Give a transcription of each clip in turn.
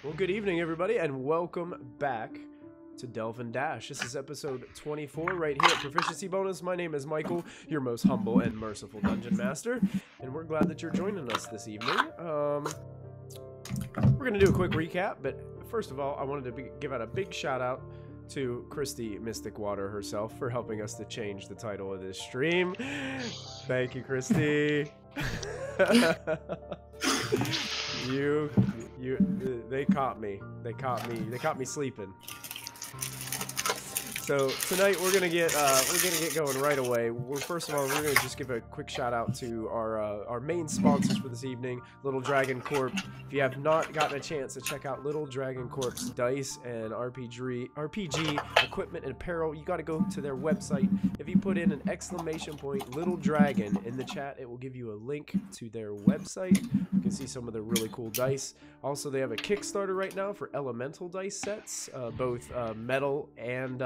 Well, good evening, everybody, and welcome back to Delve and Dash. This is episode 24 right here at Proficiency Bonus. My name is Michael, your most humble and merciful Dungeon Master, and we're glad that you're joining us this evening. We're going to do a quick recap, but first of all, I wanted to give out a big shout-out to Christy Mystic Water herself for helping us to change the title of this stream. Thank you, Christy. They caught me. They caught me sleeping. So tonight we're gonna get going right away. First of all, we're gonna just give a quick shout out to our main sponsors for this evening, Little Dragon Corp. If you have not gotten a chance to check out Little Dragon Corp's dice and RPG equipment and apparel, you got to go to their website. If you put in an exclamation point Little Dragon in the chat, it will give you a link to their website. You can see some of the really cool dice. Also, they have a Kickstarter right now for elemental dice sets, both metal and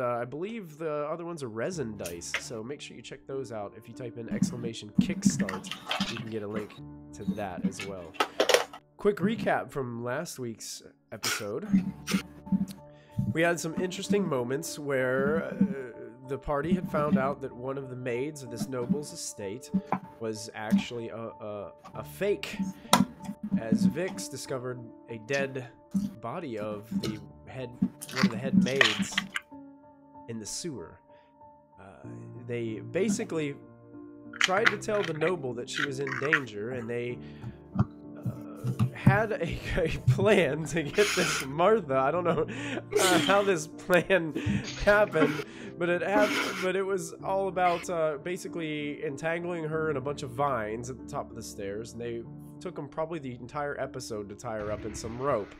I believe the other ones are resin dice, so make sure you check those out. If you type in exclamation kickstart, you can get a link to that as well. Quick recap from last week's episode. We had some interesting moments where the party had found out that one of the maids of this noble's estate was actually a fake, as Vix discovered a dead body of one of the head maids in the sewer. They basically tried to tell the noble that she was in danger, and they had a plan to get this Martha. I don't know how this plan happened, but it was all about basically entangling her in a bunch of vines at the top of the stairs, and they took them probably the entire episode to tie her up in some rope.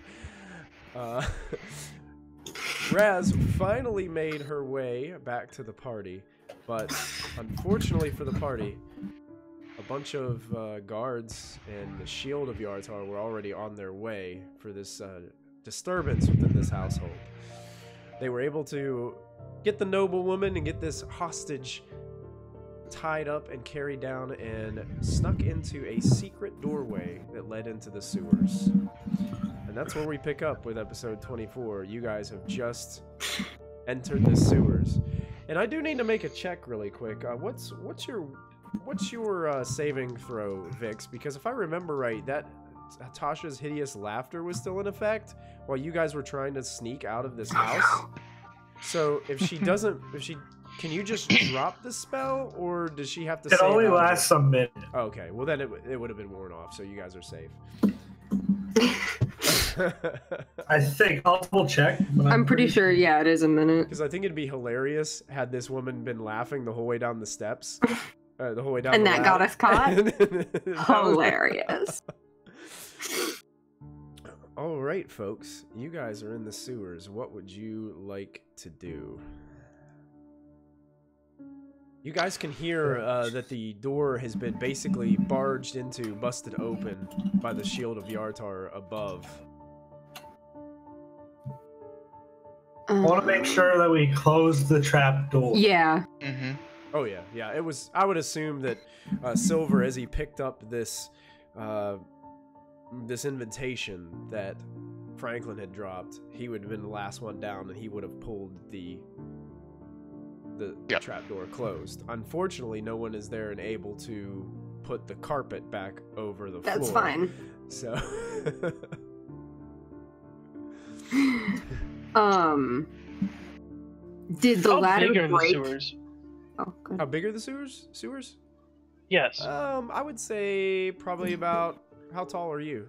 Raz finally made her way back to the party, but unfortunately for the party, a bunch of guards and the Shield of Yartar were already on their way for this disturbance within this household. They were able to get the noblewoman and get this hostage tied up and carried down and snuck into a secret doorway that led into the sewers. And that's where we pick up with episode 24. You guys have just entered the sewers. And I do need to make a check really quick. What's your saving throw, Vix? Because if I remember right, that Tasha's hideous laughter was still in effect while you guys were trying to sneak out of this house. So if she doesn't, can you just drop the spell, or does she have to? It only lasts a minute. Okay, well then it would have been worn off, so you guys are safe. I think I'll double check. I'm pretty sure, yeah, it is a minute. Because I think it'd be hilarious had this woman been laughing the whole way down the steps, the whole way down. And the that ladder. got us caught. Hilarious. All right, folks, you guys are in the sewers. What would you like to do? You guys can hear that the door has been basically barged into, busted open by the Shield of Yartar above. I want to make sure that we close the trap door. Yeah. Mm-hmm. Oh yeah, yeah. It was. I would assume that Silver, as he picked up this this invitation that Franklin had dropped, he would have been the last one down, and he would have pulled the trapdoor closed. Unfortunately, no one is there and able to put the carpet back over the floor. That's fine. So, did the ladder big are the break? sewers? Oh, good. how big are the sewers? Sewers? Yes. I would say probably about. How tall are you?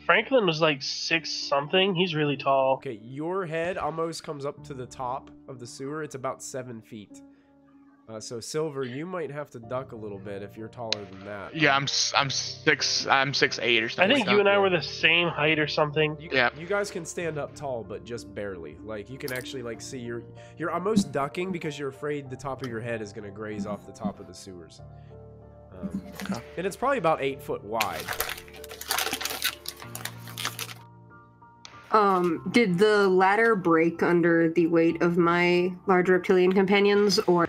Franklin was like 6 something. He's really tall. Okay, your head almost comes up to the top of the sewer. It's about 7 feet. So Silver, you might have to duck a little bit if you're taller than that. Yeah, I'm 6'8" or something. I think like you that. and I were the same height or something. You guys can stand up tall, but just barely. Like you can actually like see you're almost ducking because you're afraid the top of your head is gonna graze off the top of the sewers. And it's probably about 8 foot wide. Did the ladder break under the weight of my large reptilian companions, or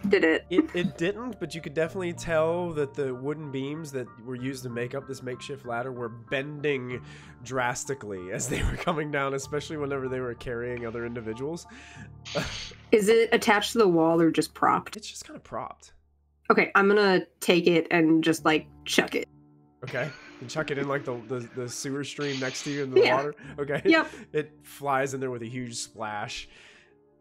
Did it? It didn't, but you could definitely tell that the wooden beams that were used to make up this makeshift ladder were bending drastically as they were coming down, especially whenever they were carrying other individuals. Is it attached to the wall or just propped? It's just kind of propped. Okay, I'm gonna take it and just like chuck it. Okay. And chuck it in like the sewer stream next to you in the Yeah. water. Okay. Yep. It flies in there with a huge splash.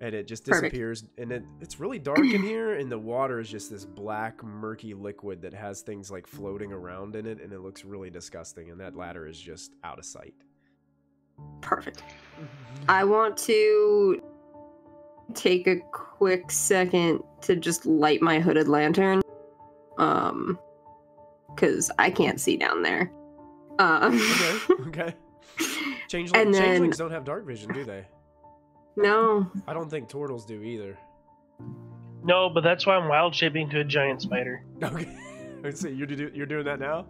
And it just Perfect. disappears. And it's really dark in here, and the water is just this black, murky liquid that has things like floating around in it, and it looks really disgusting. And that ladder is just out of sight. Perfect. I want to take a quick second to just light my hooded lantern. Because I can't see down there. Okay. And then- Changelings don't have dark vision, do they? No. I don't think turtles do either. No, but that's why I'm wild shaping to a giant spider. Okay. So you're doing that now?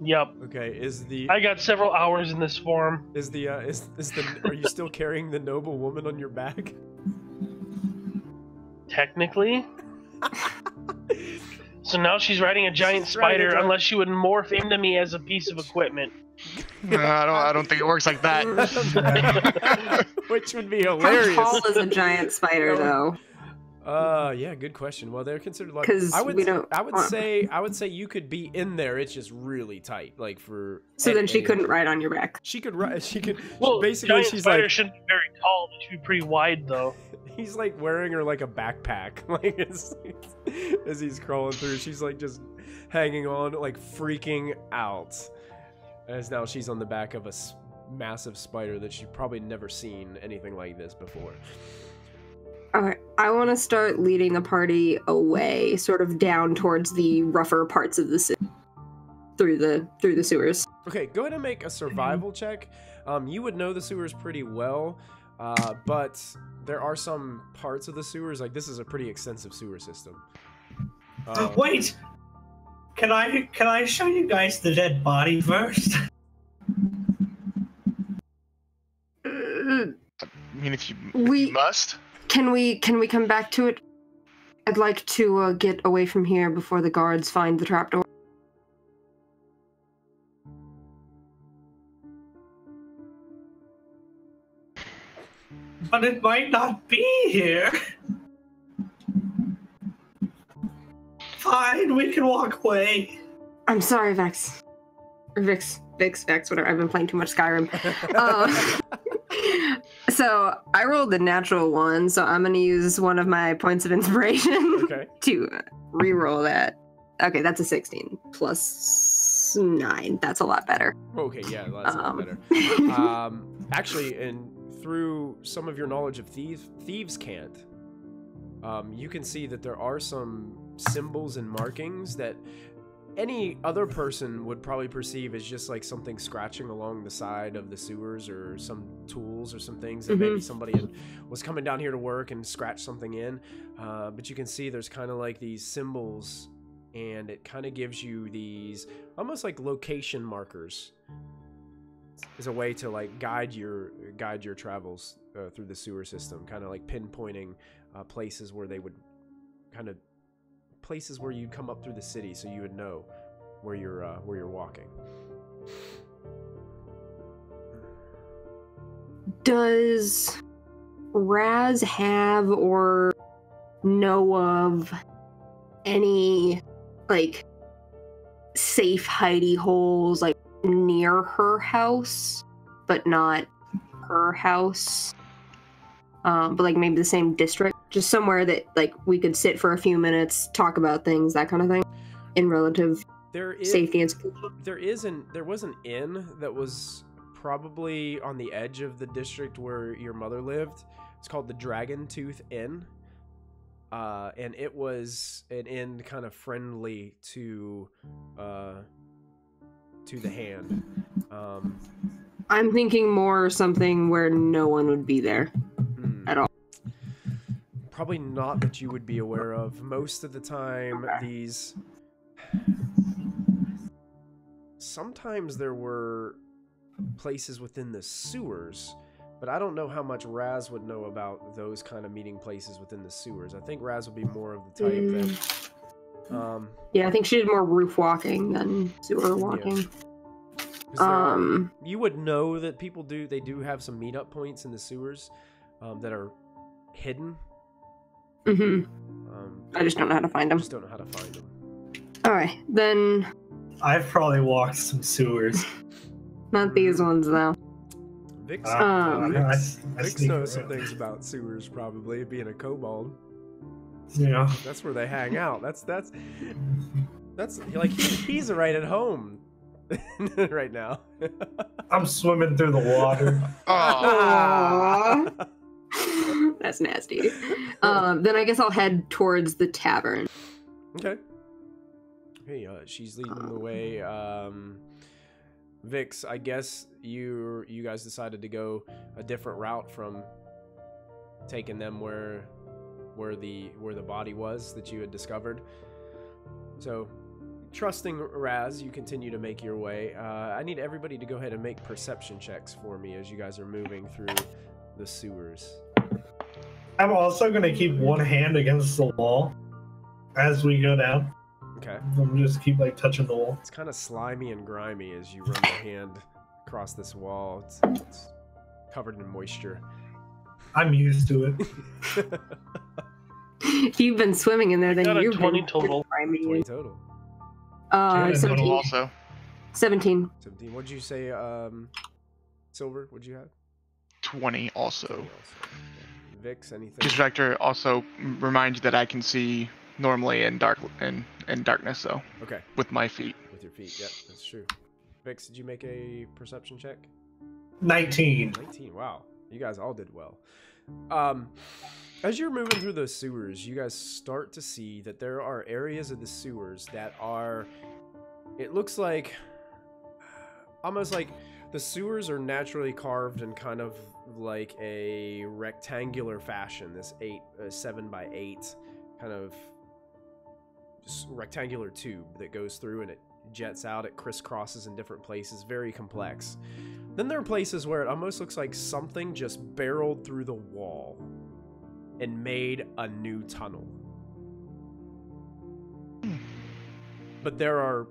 Yep. Okay. I got several hours in this form. Are you still carrying the noble woman on your back? Technically. So now she's riding a giant She's riding a spider, giant- unless she would morph into me as a piece of equipment. No, I don't think it works like that. Which would be How hilarious. tall is a giant spider, though? Yeah, good question. Well, they're considered like 'Cause I would we don't want- say you could be in there. It's just really tight, like for. So then she any- couldn't ride on your back. She could ride. She could. Well, basically, giant she's spider like shouldn't be very tall. They should be pretty wide, though. he's like wearing her like a backpack, like as he's crawling through. She's like just hanging on, like freaking out, as now she's on the back of a massive spider that she's probably never seen anything like this before. Okay, I want to start leading the party away, sort of down towards the rougher parts of the city, through the sewers. Okay, go ahead and make a survival check. You would know the sewers pretty well, but there are some parts of the sewers, like this is a pretty extensive sewer system. Wait! Can I show you guys the dead body first? I mean, if you We- must. Can we come back to it? I'd like to get away from here before the guards find the trapdoor. But it might not be here. Fine, we can walk away. I'm sorry, Vex. Or Vex, whatever. I've been playing too much Skyrim. So I rolled the natural one, so I'm gonna use one of my points of inspiration Okay. to re-roll that. Okay, that's a 16 plus 9. That's a lot better. Okay, yeah, that's a lot better. Actually, and through some of your knowledge of thieves' cant, you can see that there are some symbols and markings that any other person would probably perceive as just like something scratching along the side of the sewers, or some tools or some things that maybe somebody was coming down here to work and scratched something in. But you can see there's kind of like these symbols, and it kind of gives you these almost like location markers as a way to like guide your travels through the sewer system, kind of like pinpointing places where they would places where you'd come up through the city, so you would know where you're walking. Does Raz have or know of any like safe hidey holes like near her house, but not her house? But like maybe the same district, just somewhere that like we could sit for a few minutes, talk about things, that kind of thing, in relative safety and security. There was an inn that was probably on the edge of the district where your mother lived. It's called the Dragon Tooth Inn, and it was an inn kind of friendly to the hand. I'm thinking more something where no one would be there at all. Probably not that you would be aware of. Most of the time, sometimes there were places within the sewers, But I don't know how much Raz would know about those kind of meeting places within the sewers. I think Raz would be more of the type that... yeah, I think she did more roof walking than sewer walking. Yeah. You would know that people they do have some meetup points in the sewers that are hidden. I just don't know how to find them. Alright, then... I've probably walked some sewers. Not these ones, though. Vix I knows some things about sewers, probably, being a kobold. Yeah. That's where they hang out. That's like, he's right at home right now. I'm swimming through the water. Aww. That's nasty. Then I guess I'll head towards the tavern. Okay. Hey, she's leading the way. Vix, I guess you guys decided to go a different route from taking them where the body was that you had discovered. So, trusting Raz, you continue to make your way. I need everybody to go ahead and make perception checks for me as you guys are moving through the sewers. I'm also going to keep one hand against the wall as we go down. Okay. I'm just keep like touching the wall. It's kind of slimy and grimy as you run your hand across this wall. It's covered in moisture. I'm used to it. If you've been swimming in there, then you've 20 been total. 20 total. 17. Also. 17. 17. What'd you say, Silver? What'd you have? 20 also. Vix, anything? Just Vector also remind you that I can see normally in darkness, so. Okay. With my feet. With your feet, yep, that's true. Vix, did you make a perception check? 19. 19, wow. You guys all did well. As you're moving through those sewers, you guys start to see that there are areas of the sewers that are... It looks like... Almost like the sewers are naturally carved in kind of like a rectangular fashion. This 7 by 8 kind of rectangular tube that goes through and it jets out, it crisscrosses in different places, very complex. Then there are places where it almost looks like something just barreled through the wall and made a new tunnel. But there are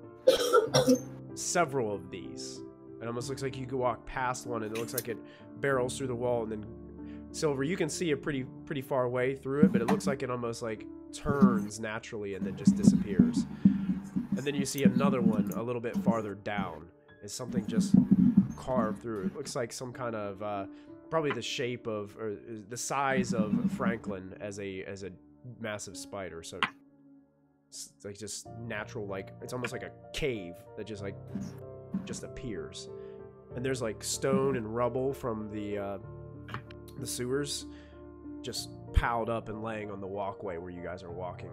several of these. It almost looks like you could walk past one and it looks like it barrels through the wall, and then Silver, you can see it pretty far away through it, but it looks like it almost like turns naturally and then just disappears. And then you see another one a little bit farther down. It's something just carved through. It looks like some kind of probably the shape of or the size of Franklin as a massive spider. So it's like just natural, like it's almost like a cave that just appears. And there's like stone and rubble from the sewers just piled up and laying on the walkway where you guys are walking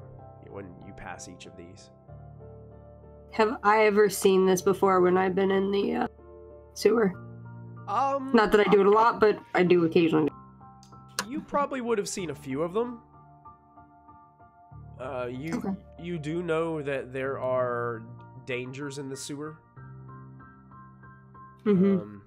when you pass each of these. Have I ever seen this before when I've been in the sewer? Not that I do it a lot, but I do occasionally. You probably would have seen a few of them. Okay. You do know that there are dangers in the sewer. Mm-hmm.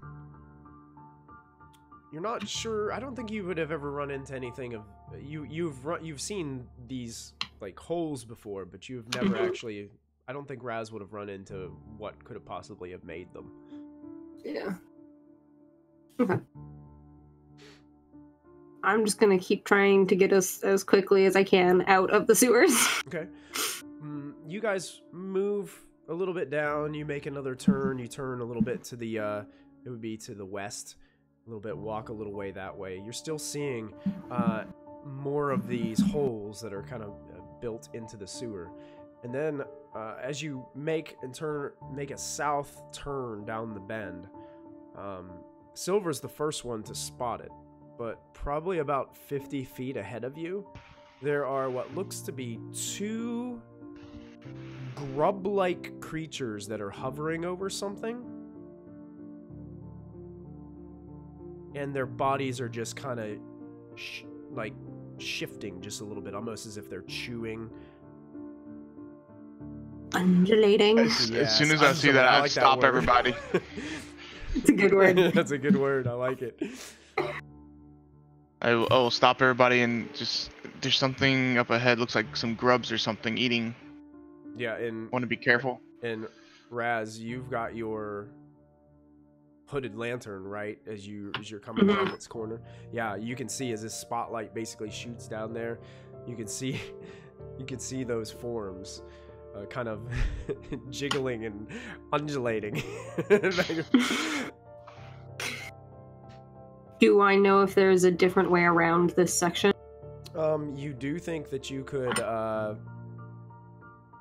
You're not sure. I don't think you would have ever run into anything of you've seen these like holes before, but you've never actually. I don't think Raz would have run into what could have possibly have made them. Yeah. Okay. I'm just gonna keep trying to get us as quickly as I can out of the sewers. Okay. You guys move a little bit down. You make another turn. You turn a little bit to the. It would be to the west. A little bit. Walk a little way that way. You're still seeing more of these holes that are kind of built into the sewer. And then as you make a south turn down the bend, Silver's the first one to spot it, but probably about 50 feet ahead of you, there are what looks to be two grub-like creatures that are hovering over something, and their bodies are just kind of like shifting just a little bit, almost as if they're chewing. Undulating. As soon as I see that, I stop everybody. It's a good word. That's a good word. I like it. I'll stop everybody and just. There's something up ahead. Looks like some grubs or something eating. Yeah, and Want to be careful. And Raz, you've got your hooded lantern, right? As you're coming around its corner. Yeah, you can see as this spotlight basically shoots down there. You can see those forms kind of jiggling and undulating. Do I know if there's a different way around this section? You do think that you could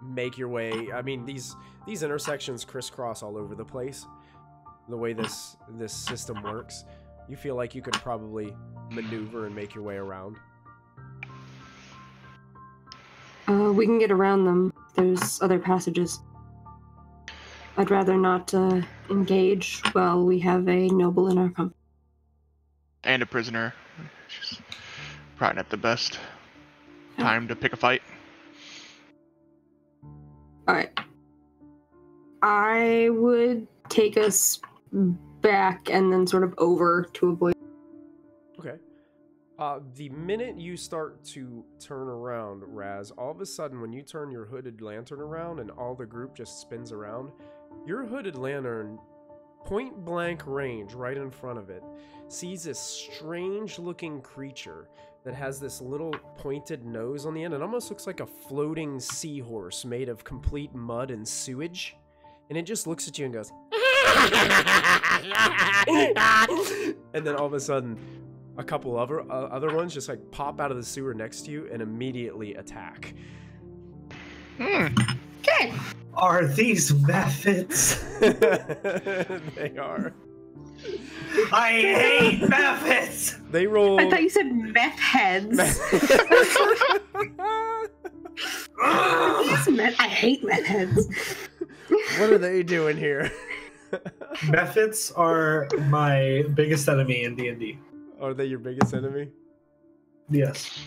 make your way. I mean, these intersections crisscross all over the place. The way this system works, you feel like you could probably maneuver and make your way around. We can get around them. There's other passages. I'd rather not engage while we have a noble in our company. And a prisoner. Just probably not the best time to pick a fight. Alright. I would take us back and then sort of over to avoid. Okay. The minute you start to turn around, Raz, all of a sudden when you turn your hooded lantern around and all the group just spins around, your hooded lantern, point blank range right in front of it, sees this strange looking creature that has this little pointed nose on the end. It almost looks like a floating seahorse made of complete mud and sewage. And it just looks at you and goes, and then all of a sudden, a couple other ones just like pop out of the sewer next to you and immediately attack. Good. Are these methods? They are. I hate methods. They roll. I thought you said meth heads. I hate meth heads. What are they doing here? Methods are my biggest enemy in D&D. Are they your biggest enemy? Yes.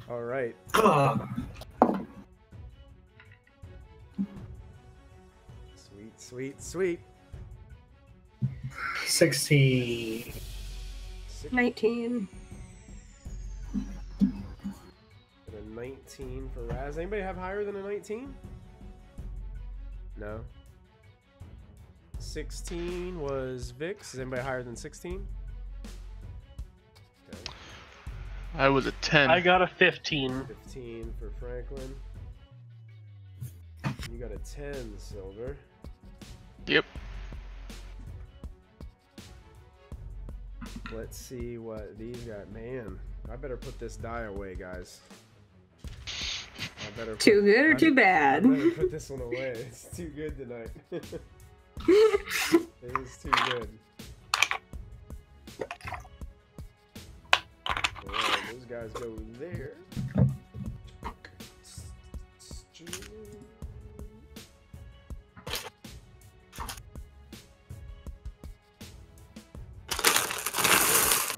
All right. Sweet, sweet, sweet. 16. 19. And a 19 for Raz. Anybody have higher than a 19? No. 16 was Vix. Is anybody higher than 16? Okay. I was a 10. I got a 15. 15 for Franklin. You got a 10, Silver. Yep. Let's see what these got. Man, I better put this die away, guys. I better Too good or too bad? I better put this one away. It's too good tonight. It is too good. Alright, those guys go there.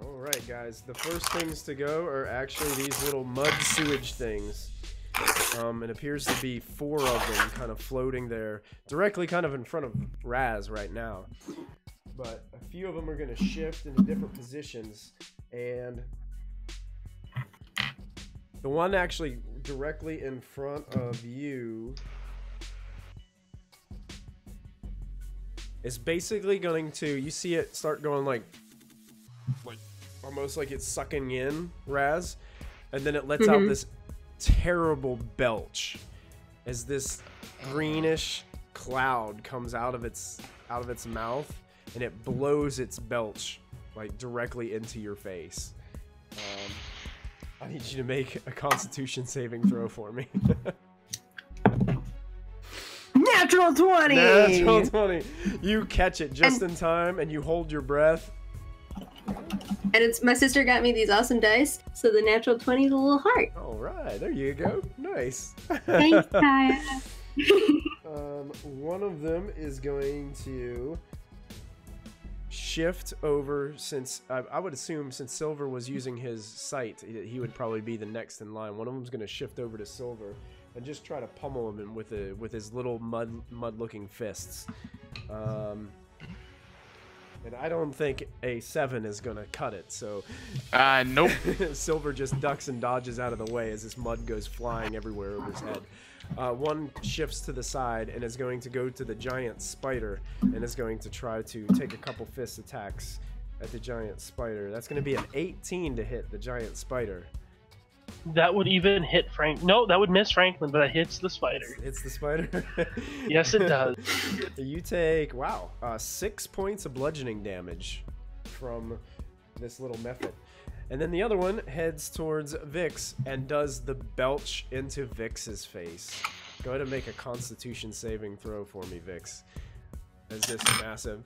Alright guys, the first things to go are actually these little mud sewage things. It appears to be 4 of them kind of floating there, directly kind of in front of Raz right now. But a few of them are going to shift into different positions, and the one actually directly in front of you is basically going to, you see it start going like almost like it's sucking in Raz, and then it lets out this terrible belch as this greenish cloud comes out of its mouth, and it blows its belch like directly into your face. I need you to make a Constitution saving throw for me. Natural 20! Natural 20. You catch it just in time, and you hold your breath. And it's my sister got me these awesome dice, so the natural 20 is a little heart. All right, there you go. Nice. Thanks, Kaya. One of them is going to shift over, since I would assume since Silver was using his sight, he would probably be the next in line. One of them's going to shift over to Silver and just try to pummel him with his little mud-looking fists. And I don't think a 7 is gonna cut it, so Nope. Silver just ducks and dodges out of the way as this mud goes flying everywhere over his head. One shifts to the side and is going to go to the giant spider and is going to try to take a couple fist attacks at the giant spider. That's going to be an 18 to hit the giant spider. That would even hit Frank. No, that would miss Franklin, but it hits the spider. Hits the spider? Yes, it does. You take, 6 points of bludgeoning damage from this little method. And then the other one heads towards Vix and does the belch into Vix's face. Go ahead and make a Constitution saving throw for me, Vix. As this massive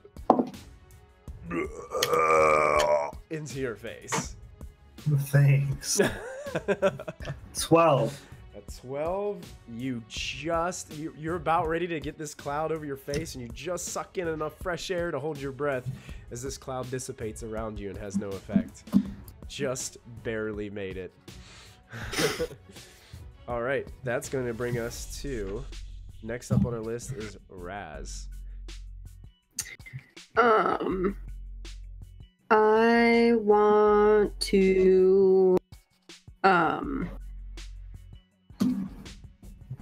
into your face. Thanks. 12. At 12, you're about ready to get this cloud over your face, and you just suck in enough fresh air to hold your breath as this cloud dissipates around you and has no effect. Just barely made it. All right, that's going to bring us to next up on our list is Raz. I want to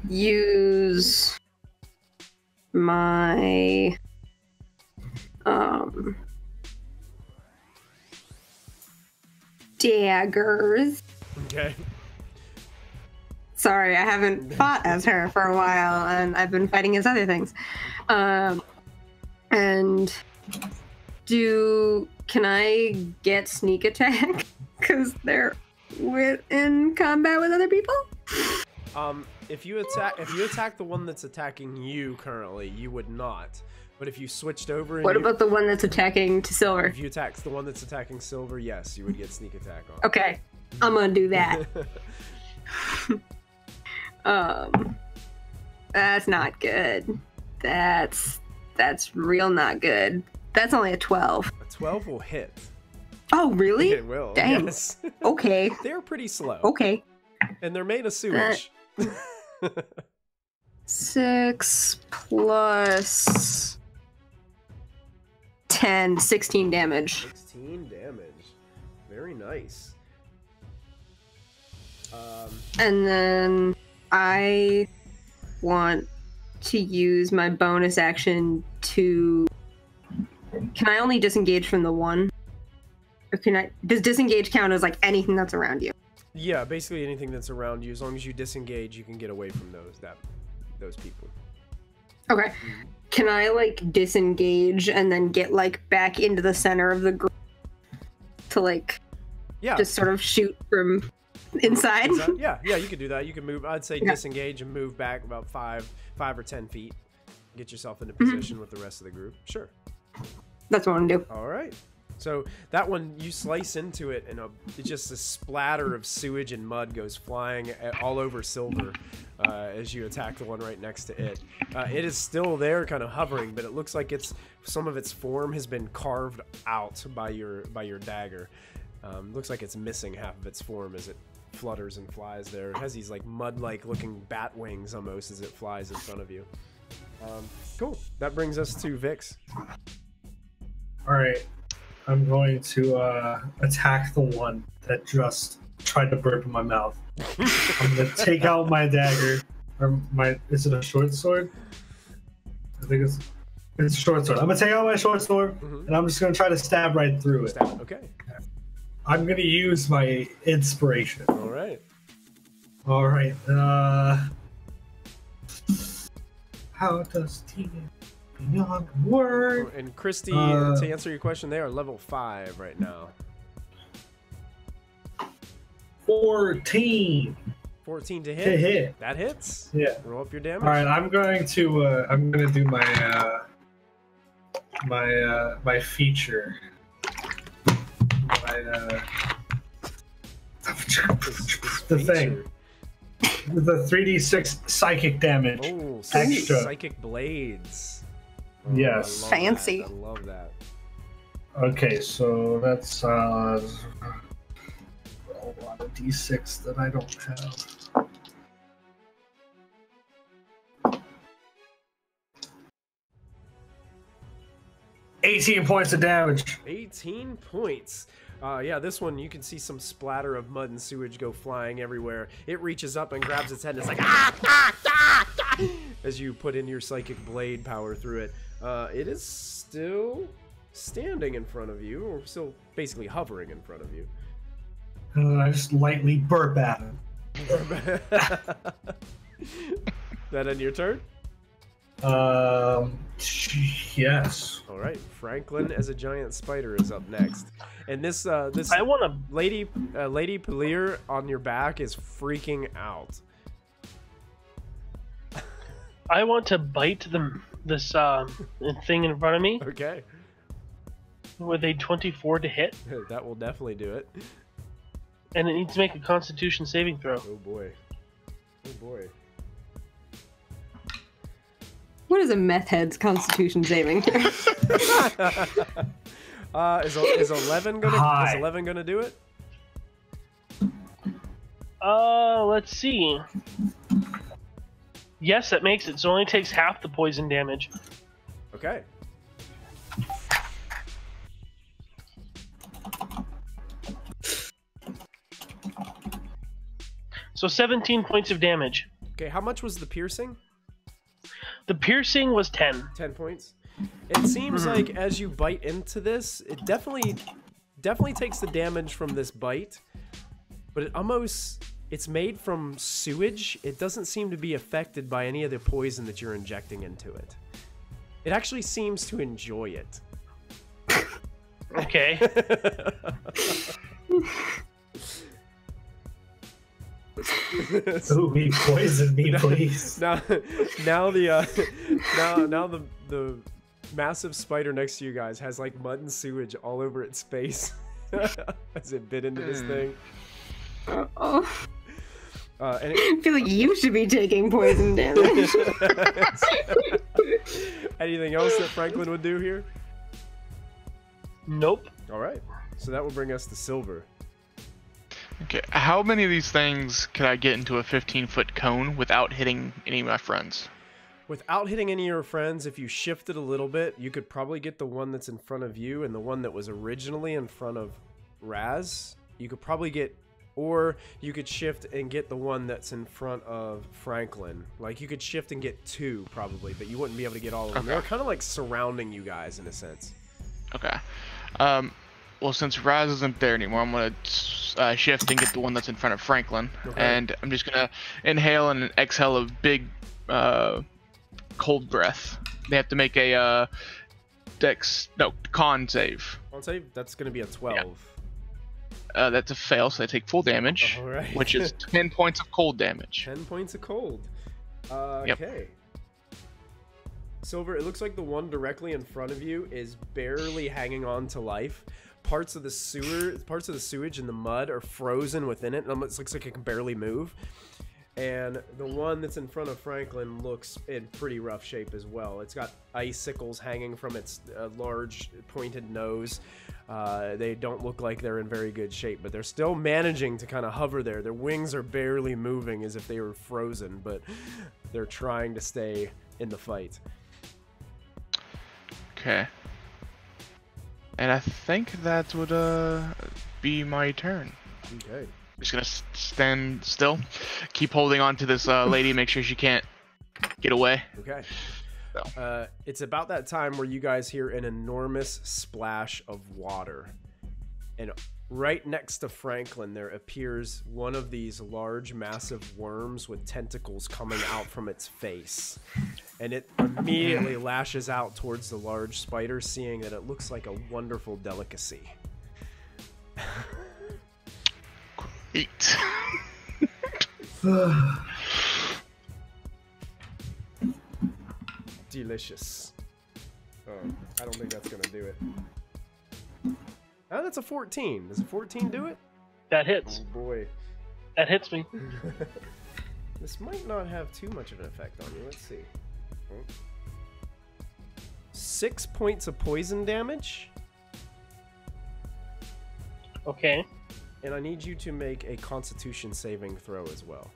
use my daggers. Okay. Sorry, I haven't fought as her for a while, and I've been fighting as other things. And can I get sneak attack? Because they're in combat with other people? If you attack the one that's attacking you currently, you would not. But if you switched over and What about the one that's attacking to Silver? If you attack the one that's attacking Silver, yes, you would get sneak attack on. Okay, I'm gonna do that. That's not good. That's real not good. That's only a 12. A 12 will hit. Oh, really? It will. Dang. Yes. Okay. They're pretty slow. Okay. And they're made of sewage. 6 plus 10, 16 damage. 16 damage. Very nice. And then I want to use my bonus action to... Can I only disengage from the one? Or does disengage count as like anything that's around you? Yeah, basically anything that's around you. As long as you disengage, you can get away from those people. Okay. Can I like disengage and then get like back into the center of the group to like just sort of shoot from inside? Yeah, you could do that. You can move. I'd say disengage and move back about 5 or 10 feet. Get yourself into position with the rest of the group. Sure. That's what I'm gonna do. All right. So that one, you slice into it, and it's just a splatter of sewage and mud goes flying all over Silver as you attack the one right next to it. It is still there, kind of hovering, but it looks like some of its form has been carved out by your dagger. Looks like it's missing half of its form as it flutters and flies there. It has these like mud-like looking bat wings almost as it flies in front of you. Cool. That brings us to Vix. All right. I'm going to attack the one that just tried to burp in my mouth. I'm going to take out my dagger. Or is it a short sword? I think it's a short sword. I'm going to take out my short sword, and I'm just going to try to stab right through it. Okay. I'm going to use my inspiration. All right. All right. How does team beyond word? And Christy, to answer your question, they are level 5 right now. 14. 14 to hit. To hit. That hits. Yeah. Roll up your damage. All right. I'm going to do my my feature. The thing. The 3d6 psychic damage. Oh, extra. Psychic blades. Oh, yes. Fancy. I love that. Okay, so that's a lot of d6 that I don't have. 18 points of damage. 18 points. Yeah, this one you can see some splatter of mud and sewage go flying everywhere. It reaches up and grabs its head and it's like as you put in your psychic blade power through it. It is still standing in front of you, or still basically hovering in front of you. I just lightly burp at him. That end your turn? Yes. All right, Franklin as a giant spider is up next, and this I want to. lady Pelir on your back is freaking out. I want to bite this thing in front of me Okay, with a 24 to hit, that will definitely do it. and it needs to make a Constitution saving throw. Oh boy, oh boy. What is a meth head's constitution saving? Is 11 gonna do it? Let's see. Yes, that makes it. So it only takes half the poison damage. Okay. So 17 points of damage. Okay, how much was the piercing? The piercing was 10. 10 points. It seems like as you bite into this, it definitely takes the damage from this bite, but it's made from sewage. It doesn't seem to be affected by any of the poison that you're injecting into it. It actually seems to enjoy it. Okay. Ooh, he poisoned me, please. Now the massive spider next to you guys has like mud and sewage all over its face as it bit into this thing. Oh, And I feel like you should be taking poison damage. anything else that Franklin would do here? Nope. All right, so that will bring us to Silver. Okay, how many of these things could I get into a 15-foot cone without hitting any of my friends? Without hitting any of your friends, if you shifted a little bit, you could probably get the one that's in front of you and the one that was originally in front of Raz. You could probably get, or you could shift and get the one that's in front of Franklin. Like, you could shift and get two, probably, but you wouldn't be able to get all of them. Okay. They're kind of like surrounding you guys, in a sense. Okay. Well, since Raz isn't there anymore, I'm gonna shift and get the one that's in front of Franklin, Okay. and I'm just gonna inhale and exhale a big cold breath. They have to make a con save. I'll say that's going to be a 12. That's a fail, so they take full damage, All right. which is 10 points of cold damage. 10 points of cold. Yep. Okay. Silver, it looks like the one directly in front of you is barely hanging on to life. Parts of the sewage and the mud are frozen within it, and it looks like it can barely move. And the one that's in front of Franklin looks in pretty rough shape as well. It's got icicles hanging from its large pointed nose. They don't look like they're in very good shape, but they're still managing to kind of hover there. Their wings are barely moving as if they were frozen, but they're trying to stay in the fight. Okay. And I think that would be my turn. Okay. I'm just gonna stand still, keep holding on to this lady, make sure she can't get away. Okay. So. It's about that time where you guys hear an enormous splash of water. And right next to Franklin, there appears one of these large, massive worms with tentacles coming out from its face. And it immediately lashes out towards the large spider, seeing that it looks like a wonderful delicacy. Eat. Delicious. Oh, I don't think that's gonna do it. Oh, that's a 14. Does a 14 do it? That hits. Oh boy. That hits me. This might not have too much of an effect on you. Let's see. 6 points of poison damage, Okay. and I need you to make a Constitution saving throw as well.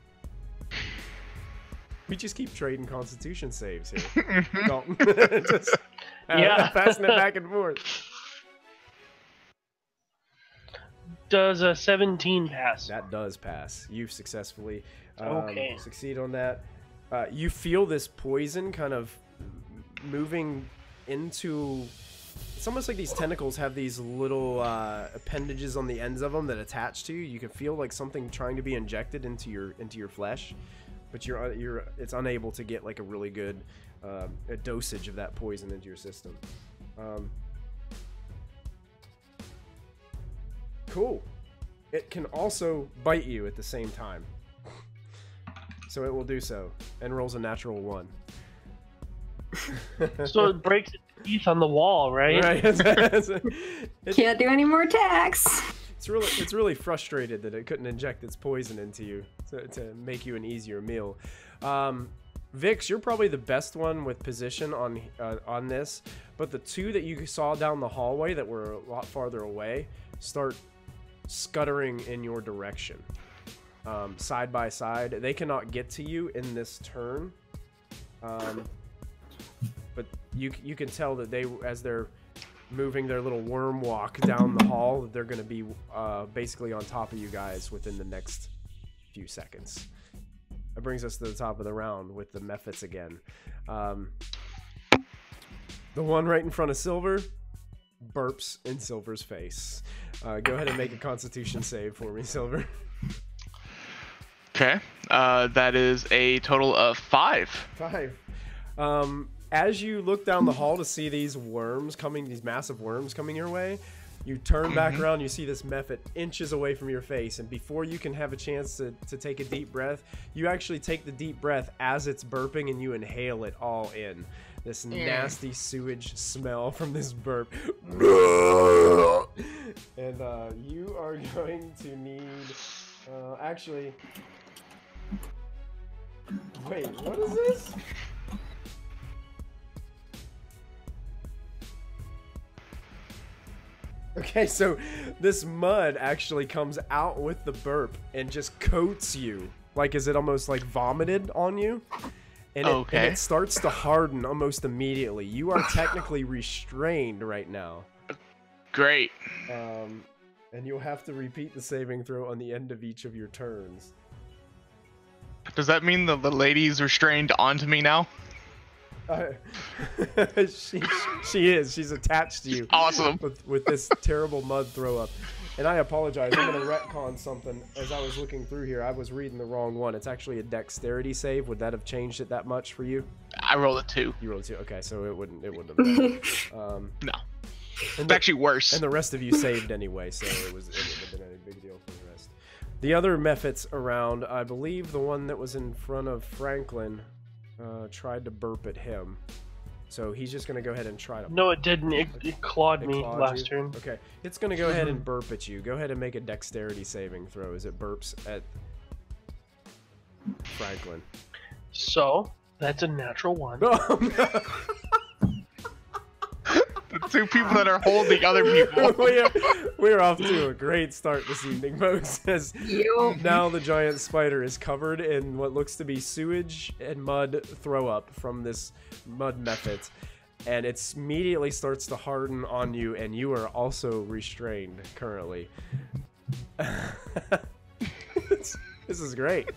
We just keep trading Constitution saves here. Dalton. Yeah. Passing it back and forth. Does a 17 pass? That does pass. You've successfully Okay. succeed on that. You feel this poison kind of moving into... It's almost like these tentacles have these little appendages on the ends of them that attach to you. You can feel like something trying to be injected into your flesh, but it's unable to get like a really good a dosage of that poison into your system. Cool. It can also bite you at the same time, so it will do so and rolls a natural 1. So it breaks its teeth on the wall, right? Right. Can't do any more attacks. It's really frustrated that it couldn't inject its poison into you to make you an easier meal. Vix, you're probably the best one with position on this, but the two that you saw down the hallway that were a lot farther away start scuttering in your direction, side by side. They cannot get to you in this turn. But you can tell that as they're moving their little worm walk down the hall, they're going to be basically on top of you guys within the next few seconds. That brings us to the top of the round with the Mephits again. The one right in front of Silver burps in Silver's face. Go ahead and make a Constitution save for me, Silver. Okay. That is a total of 5. 5. As you look down the hall to see these massive worms coming your way, you turn back around, you see this Mephit inches away from your face, and before you can have a chance to take a deep breath, you actually take the deep breath as it's burping and you inhale it all in. This nasty sewage smell from this burp. And you are going to need... actually... Wait, what is this? Okay, so this mud actually comes out with the burp and just coats you. Like, is it almost like vomited on you? And it starts to harden almost immediately. You are technically restrained right now. Great. And you'll have to repeat the saving throw on the end of each of your turns. Does that mean the lady's restrained onto me now? She is. She's attached to you. Awesome. With this terrible mud throw up. And I apologize. I'm going to retcon something. As I was looking through here, I was reading the wrong one. It's actually a dexterity save. Would that have changed it that much for you? I rolled a 2. You rolled a 2. Okay, so it wouldn't have been. No. It's actually worse. And the rest of you saved anyway, so it wouldn't have been any big deal for the rest. The other Mephits around, I believe the one that was in front of Franklin tried to burp at him. So he's just going to go ahead and try to... No, it didn't. It clawed me last turn. Okay. It's going to go ahead and burp at you. Go ahead and make a dexterity saving throw as it burps at Franklin. So, that's a natural 1. Oh, no. The 2 people that are holding other people. We're off to a great start this evening, folks. As now the giant spider is covered in what looks to be sewage and mud throw up from this mud Mephit, and it immediately starts to harden on you, and you are also restrained currently. This is great.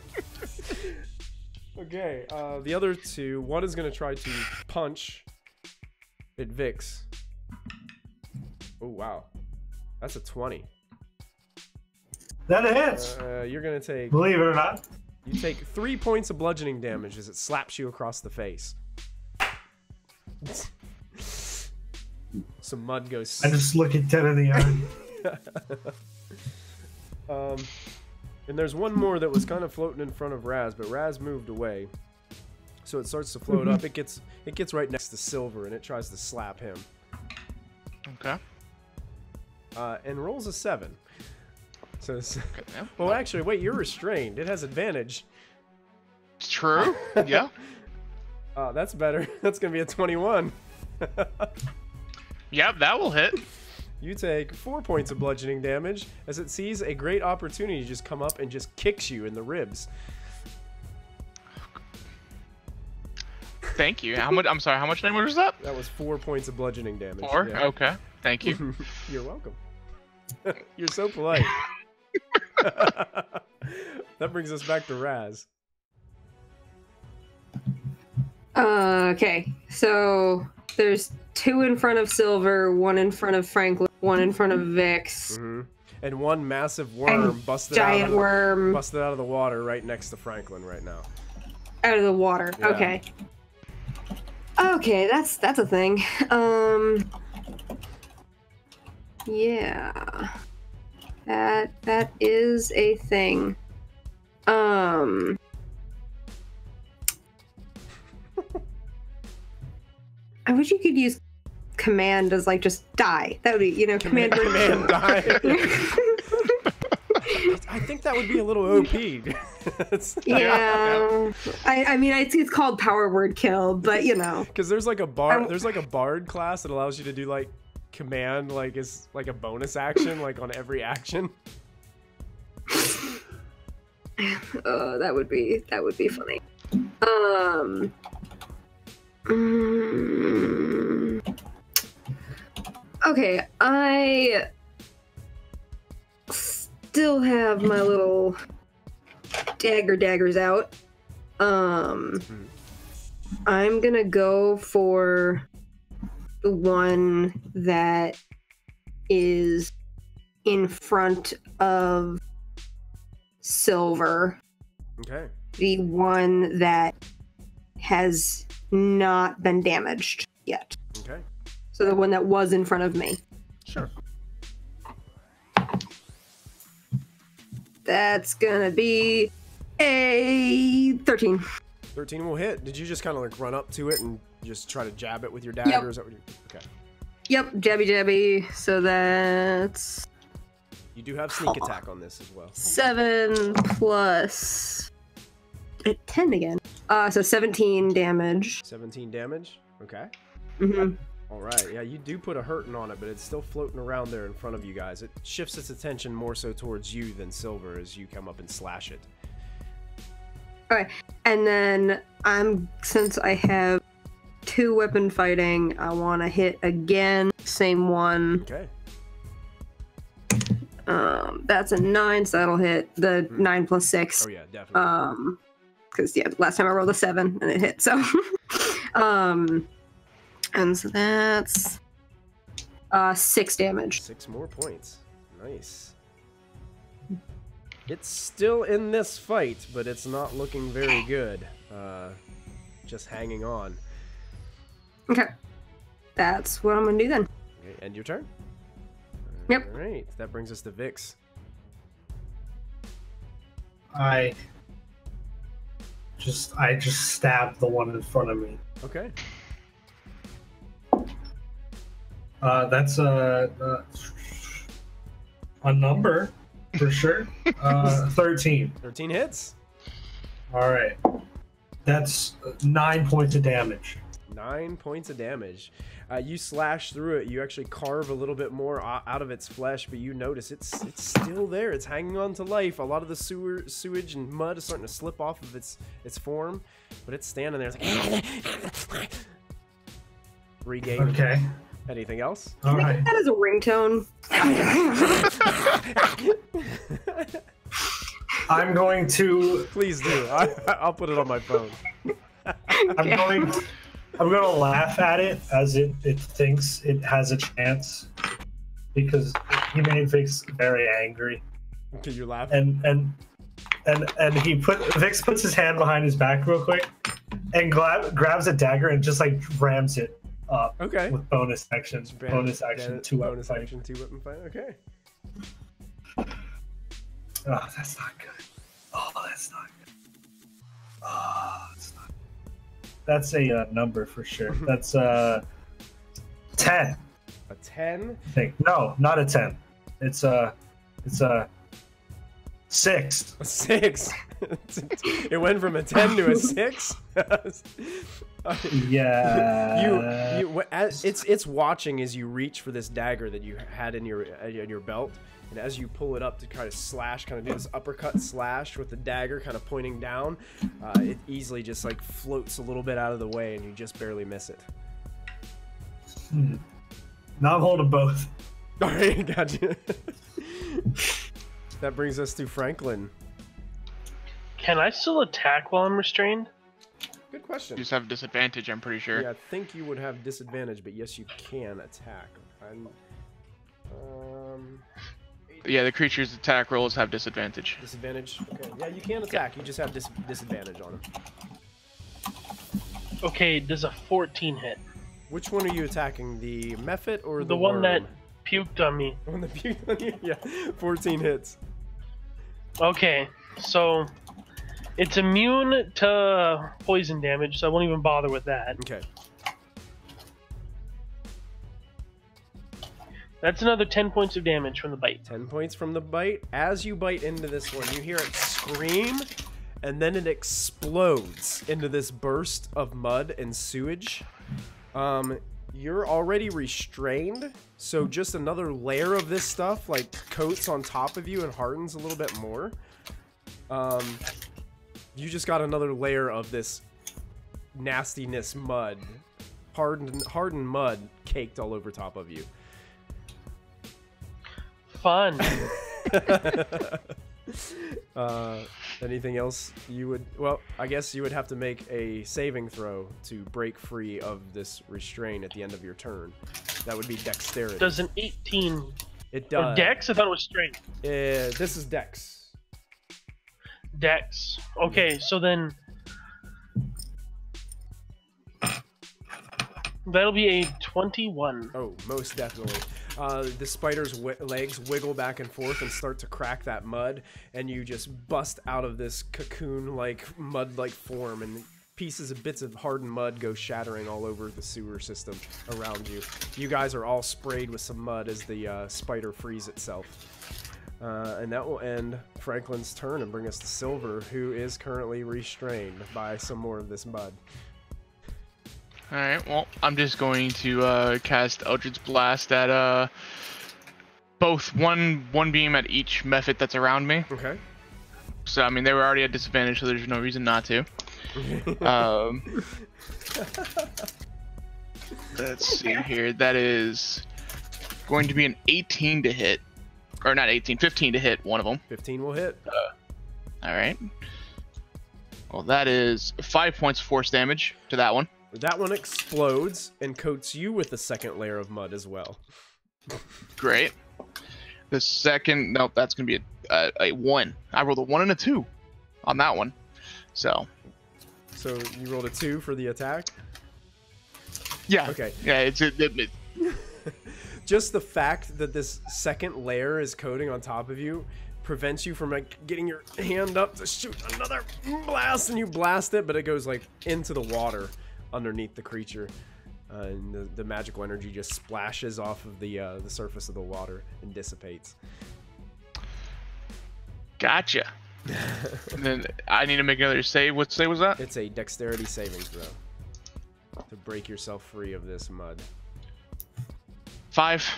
Okay, the other 2, one is going to try to punch at Vix. Oh, wow. That's a 20. That hits. You're going to take... Believe it or not. You take 3 points of bludgeoning damage as it slaps you across the face. Some mud goes... I just look at Ted in the eye. And there's one more that was kind of floating in front of Raz, but Raz moved away. So it starts to float up. It gets right next to Silver, and it tries to slap him. Okay. And rolls a 7. So, well, actually, wait, you're restrained. It has advantage. It's true. Yeah. That's better. That's gonna be a 21. Yep, that will hit. You take 4 points of bludgeoning damage as it sees a great opportunity to just come up and just kicks you in the ribs. Thank you. How much? I'm sorry. How much damage was that? That was 4 points of bludgeoning damage. 4. Yeah. Okay. Thank you. You're welcome. You're so polite. That brings us back to Raz. Okay, so there's 2 in front of Silver, 1 in front of Franklin, 1 in front of Vix. And one massive worm busted giant worm busted out of the water right next to Franklin right now. Out of the water. Yeah. Okay. Okay, that's a thing. Yeah. That is a thing. I wish you could use command as like just die. That would be, you know, command die. I think that would be a little OP. Yeah. I mean, it's called power word kill, but you know. Because there's like a bard class that allows you to do like command like is like a bonus action like on every action. Oh, that would be funny. Okay, I still have my little daggers out. I'm gonna go for the one that is in front of Silver. Okay. The one that has not been damaged yet. Okay. So the one that was in front of me. Sure. That's gonna be a 13. 13 will hit. Did you just kind of like run up to it and just try to jab it with your dagger? Yep. Is that what you... Okay. Yep, jabby. So that's... You do have sneak attack on this as well. 7 plus... 10 again. So 17 damage. 17 damage? Okay. Mm-hmm. Alright, yeah, you do put a hurting on it, but it's still floating around there in front of you guys. It shifts its attention more so towards you than Silver as you come up and slash it. Alright, and then since I have 2 weapon fighting, I want to hit again. Same one. Okay. That's a 9, so that'll hit the 9 plus 6. Oh yeah, definitely. Because yeah, last time I rolled a 7 and it hit, so and so that's 6 damage. 6 more points. Nice. It's still in this fight, but it's not looking very good. Just hanging on. Okay. That's what I'm gonna do then. Okay, end your turn. Yep. Alright, that brings us to Vix. I just stabbed the one in front of me. Okay. That's a number for sure. 13. 13 hits. All right. That's 9 points of damage. 9 points of damage. You slash through it. You actually carve a little bit more out of its flesh, but you notice it's still there. It's hanging on to life. A lot of the sewage and mud is starting to slip off of its form, but it's standing there. It's like regain. Okay. Anything else? All right. That is a ringtone. I'm going to. Please do. I'll put it on my phone. I'm gonna laugh at it as it thinks it has a chance because he made Vix very angry. Okay, you're laughing. And Vix puts his hand behind his back real quick and grabs a dagger and just like rams it up. Okay. With bonus action. Bonus action, 2 weapon bonus fight. action, 2 weapon fight. Okay. Oh, that's not good. Oh, that's not good. Oh, that's not good. That's a number for sure. That's 10. A 10? I think. No, not a 10. It's a 6. A 6. It went from a 10 to a 6. Yeah. It's watching as you reach for this dagger that you had in your belt. And as you pull it up to kind of slash, kind of do this uppercut slash with the dagger kind of pointing down, it easily just like floats a little bit out of the way and you just barely miss it. Now I'm holding both. All right, gotcha. That brings us to Franklin. Can I still attack while I'm restrained? Good question. You just have disadvantage, I'm pretty sure. Yeah, I think you would have disadvantage, but yes, you can attack. Yeah, the creature's attack rolls have disadvantage. Disadvantage? Okay. Yeah, you can attack. You just have disadvantage on them. Okay, does a 14 hit? Which one are you attacking? The Mephit or the one worm? that puked on me. The one that puked on you? Yeah, 14 hits. Okay, so it's immune to poison damage, so I won't even bother with that. Okay. That's another 10 points of damage from the bite. 10 points from the bite. As you bite into this one, you hear it scream, and then it explodes into this burst of mud and sewage. You're already restrained, so just another layer of this stuff like coats on top of you and hardens a little bit more. You just got another layer of this nastiness mud, hardened mud caked all over top of you. Fun. Anything else you would... Well, I guess you would have to make a saving throw to break free of this restraint at the end of your turn. That would be dexterity. Does an 18... It does. Or dex? I thought it was strength. This is dex. Dex. Okay, so then... That'll be a 21. Oh, most definitely. The spider's legs wiggle back and forth and start to crack that mud, and you just bust out of this cocoon-like, mud-like form, and bits of hardened mud go shattering all over the sewer system around you. You guys are all sprayed with some mud as the spider frees itself. And that will end Franklin's turn and bring us to Silver, who is currently restrained by some more of this mud. Alright, well, I'm just going to cast Eldritch Blast at both one beam at each Mephit that's around me. Okay. So, I mean, they were already at disadvantage, so there's no reason not to. Let's see here. That is going to be an 18 to hit. Or not 18, 15 to hit one of them. 15 will hit. Alright. Well, that is 5 points of force damage to that one. That one explodes and coats you with the second layer of mud as well. Great. The second, nope, that's going to be a 1. I rolled a 1 and a 2 on that one. So you rolled a 2 for the attack? Yeah. Okay. Yeah, it's just the fact that this second layer is coating on top of you prevents you from like getting your hand up to shoot another blast, and you blast it, but it goes like into the water underneath the creature, and the magical energy just splashes off of the surface of the water and dissipates. Gotcha. And then I need to make another save. What save was that? It's a dexterity saving throw to break yourself free of this mud. 5.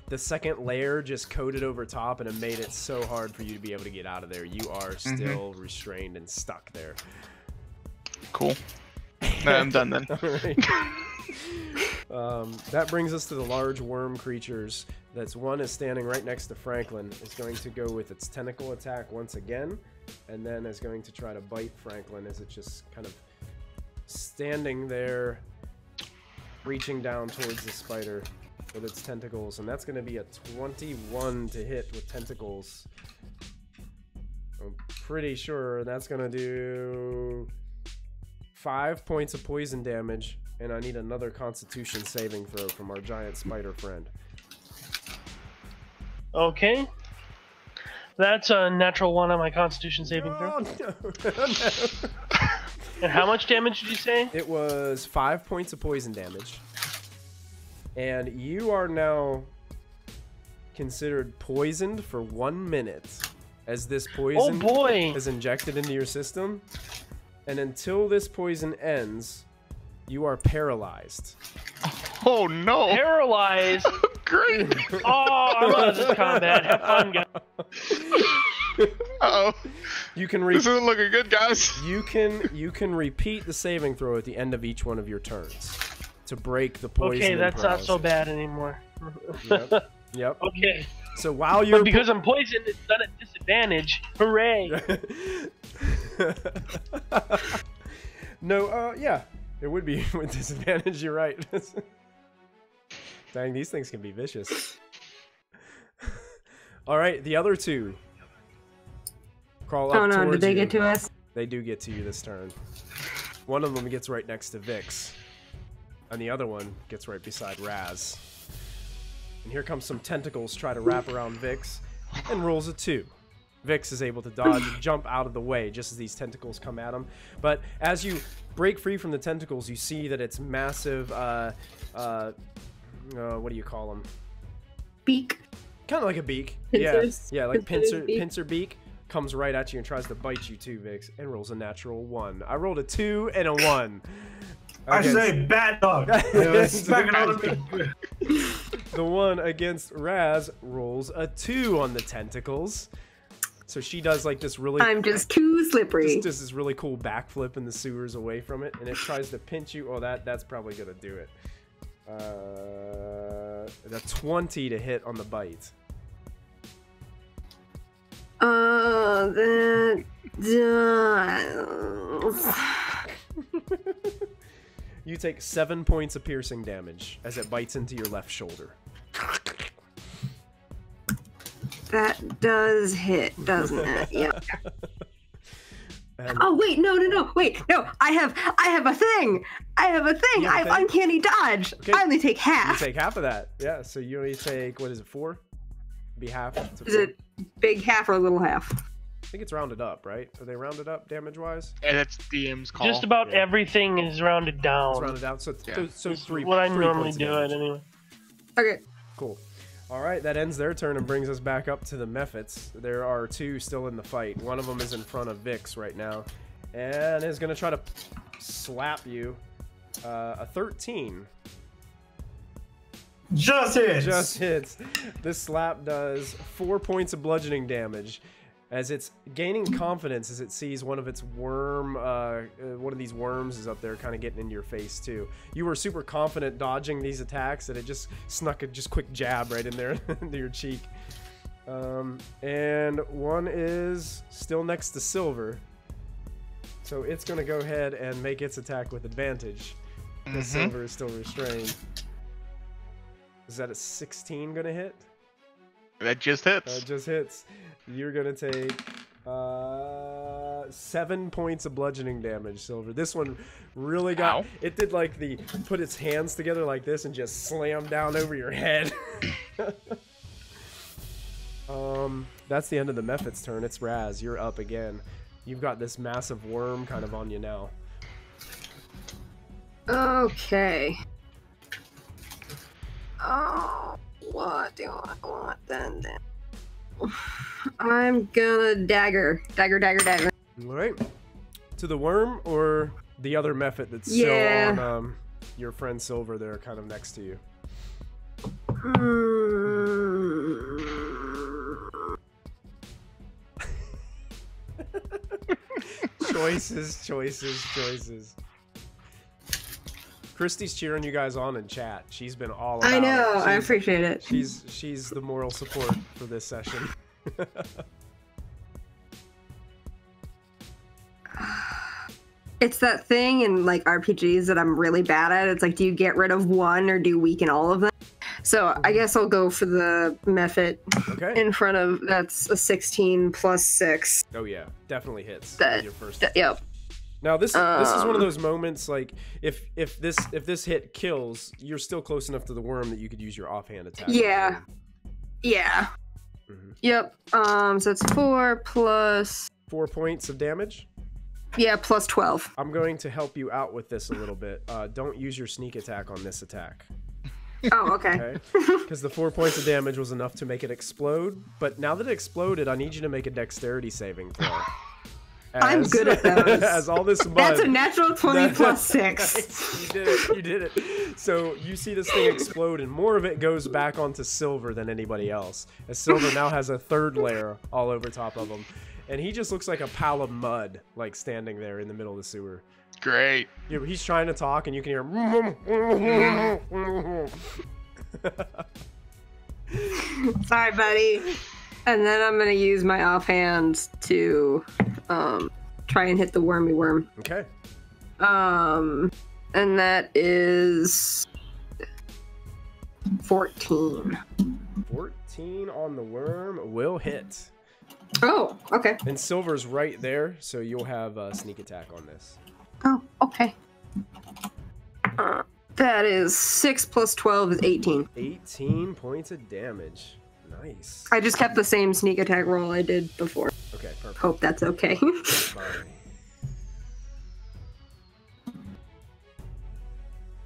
The second layer just coated over top, and it made it so hard for you to be able to get out of there. You are still restrained and stuck there. Cool. I'm done then. That brings us to the large worm creatures. That's one is standing right next to Franklin. Is going to go with its tentacle attack once again, and then is going to try to bite Franklin as it's just kind of standing there, reaching down towards the spider with its tentacles, and that's going to be a 21 to hit with tentacles. I'm pretty sure that's going to do 5 points of poison damage, and I need another Constitution saving throw from our giant spider friend. Okay. That's a natural 1 on my Constitution saving throw. Oh, no. And how much damage did you say? It was 5 points of poison damage. And you are now considered poisoned for 1 minute as this poison is injected into your system. And until this poison ends, you are paralyzed. Oh no! Paralyzed? Great. Oh, I'm out of this combat. Have fun, guys. Uh-oh. You can This isn't looking good, guys. you can repeat the saving throw at the end of each one of your turns to break the poison. Okay, and that's not so paralysis. bad anymore. Yep. Yep. Okay. So while you're But because I'm poisoned, it's done at disadvantage. Hooray! No, yeah, it would be with disadvantage. You're right. Dang, these things can be vicious. All right, the other two crawl up Oh no, towards did they you. get to us? They do get to you this turn. One of them gets right next to Vix, and the other one gets right beside Raz. And here comes some tentacles try to wrap around Vix, and rolls a 2. Vix is able to dodge and jump out of the way just as these tentacles come at him. But as you break free from the tentacles, you see that it's massive, what do you call them? Beak. Kind of like a beak. Pincers. Yeah, like Pincer's beak. pincer beak comes right at you and tries to bite you too, Vix, and rolls a natural 1. I rolled a 2 and a 1. I Against- say bad dog. Smack it on me. The one against Raz rolls a 2 on the tentacles. So she does like this really I'm just too slippery. just this really cool backflip in the sewers away from it, and it tries to pinch you. Oh, that's probably gonna do it. The 20 to hit on the bite. That does. You take 7 points of piercing damage as it bites into your left shoulder. That does hit, doesn't it? Yep. And Oh wait, no, wait, no. I have a thing. I have a thing. You have a I have thing? uncanny dodge. Okay. I only take you half. take half of that. Yeah, so you only take, what is it, 4? Be half. To Is it big half or little half? I think it's rounded up, right? Are they rounded up damage-wise? And that's DM's call. Just about Yeah. everything is rounded down. It's rounded out, so Yeah. so It's 3. what I 3 normally points of do damage. it anyway. Okay. Cool. All right, that ends their turn and brings us back up to the Mephits. There are 2 still in the fight. One of them is in front of Vix right now, and is going to try to slap you. A 13 Just hits. just hits. This slap does 4 points of bludgeoning damage, as it's gaining confidence as it sees one of its worm, one of these worms is up there kind of getting into your face too. You were super confident dodging these attacks that it just snuck a just quick jab right in there into your cheek. And one is still next to Silver. So it's going to go ahead and make its attack with advantage. Because Silver is still restrained. Is that a 16 going to hit? That just hits. Just hits. You're gonna take 7 points of bludgeoning damage, Silver. This one really got. Ow. It did like the put its hands together like this and just slam down over your head. That's the end of the Mephit's turn. It's Raz. You're up again. You've got this massive worm kind of on you now. Okay. Oh, what do I want then? I'm gonna dagger. All right. To the worm or the other Mephit that's still Yeah. on your friend Silver there, kind of next to you. Choices. Christy's cheering you guys on in chat. She's been all about I know. it. I appreciate it. She's the moral support for this session. It's that thing in like RPGs that I'm really bad at. It's like, do you get rid of one or do you weaken all of them? So I guess I'll go for the Mephit Okay. in front of. That's a 16 plus 6. Oh yeah, definitely hits. That- Your first. Yep. Now this is one of those moments like if this hit kills, you're still close enough to the worm that you could use your offhand attack. Yeah. Yeah. Mhm. Yep. So it's 4 plus. 4 points of damage. Yeah, plus 12. I'm going to help you out with this a little bit. Don't use your sneak attack on this attack. Oh, okay. Okay? Because the 4 points of damage was enough to make it explode. But now that it exploded, I need you to make a dexterity saving throw. I'm good at those. As all this mud. That's a natural 20 plus 6. You did it. You did it. So you see this thing explode, and more of it goes back onto Silver than anybody else. As Silver now has a third layer all over top of him. And he just looks like a pile of mud, like standing there in the middle of the sewer. Great. Yeah, he's trying to talk, and you can hear. Sorry, buddy. And then I'm gonna use my offhand to try and hit the wormy worm. Okay. And that is 14. 14 on the worm will hit. Oh, okay. And Silver's right there, so you'll have a sneak attack on this. Oh, okay. That is 6 plus 12 is 18. 18 points of damage. Nice. I just kept the same sneak attack roll I did before. Okay, perfect. Hope that's okay. Fine.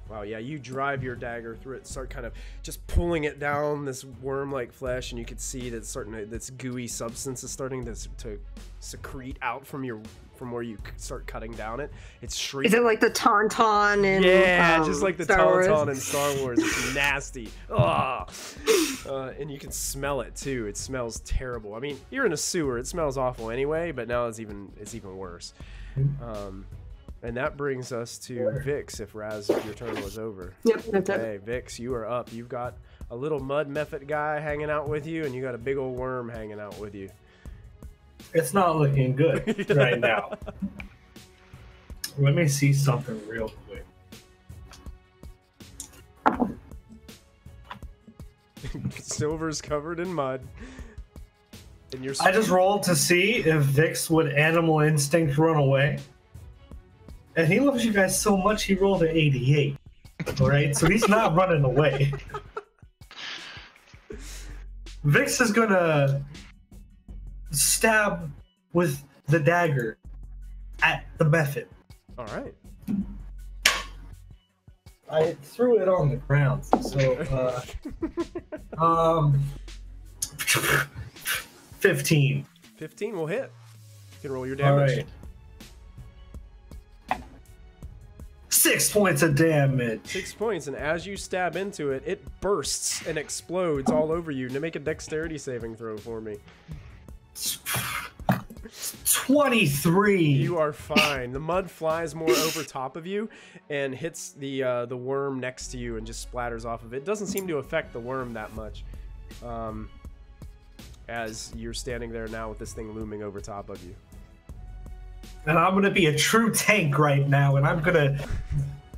Wow, yeah, you drive your dagger through it, start kind of just pulling it down this worm-like flesh, and you can see that this gooey substance is starting to secrete out from where you start cutting down it. It's shrieking. Is it like the tauntaun in just like the tauntaun in Star Wars. It's nasty. Ugh. And you can smell it too. It smells terrible. I mean, you're in a sewer. It smells awful anyway, but now it's even worse. And that brings us to Vix. If Raz, your turn was over. Yep, that's it. Hey, Vix, you are up. You've got a little mud method guy hanging out with you, and you got a big old worm hanging out with you. It's not looking good right now. Let me see something real quick. Silver's covered in mud. And you're I just rolled to see if Vix would animal instinct run away. And he loves you guys so much he rolled an 88. Alright, so he's not running away. Vix is gonna stab with the dagger at the method. Alright. I threw it on the ground, so 15. 15 will hit. You can roll your damage. Alright. 6 points of damage. 6 points, and as you stab into it, it bursts and explodes all over you. Now make a dexterity saving throw for me. 23. You are fine. The mud flies more over top of you and hits the worm next to you and just splatters off of it. It doesn't seem to affect the worm that much. As you're standing there now with this thing looming over top of you. And I'm gonna be a true tank right now, and I'm gonna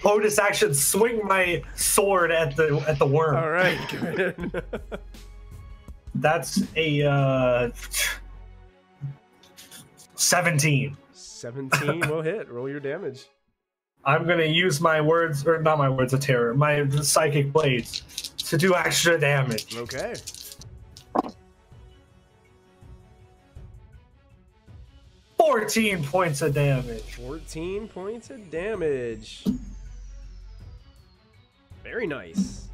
bonus action swing my sword at the worm. All right, good. That's a 17. 17 will hit. Roll your damage. I'm gonna use my words, or not my words of terror, my psychic blades to do extra damage. Okay. $14 points of damage. 14 points of damage. Very nice.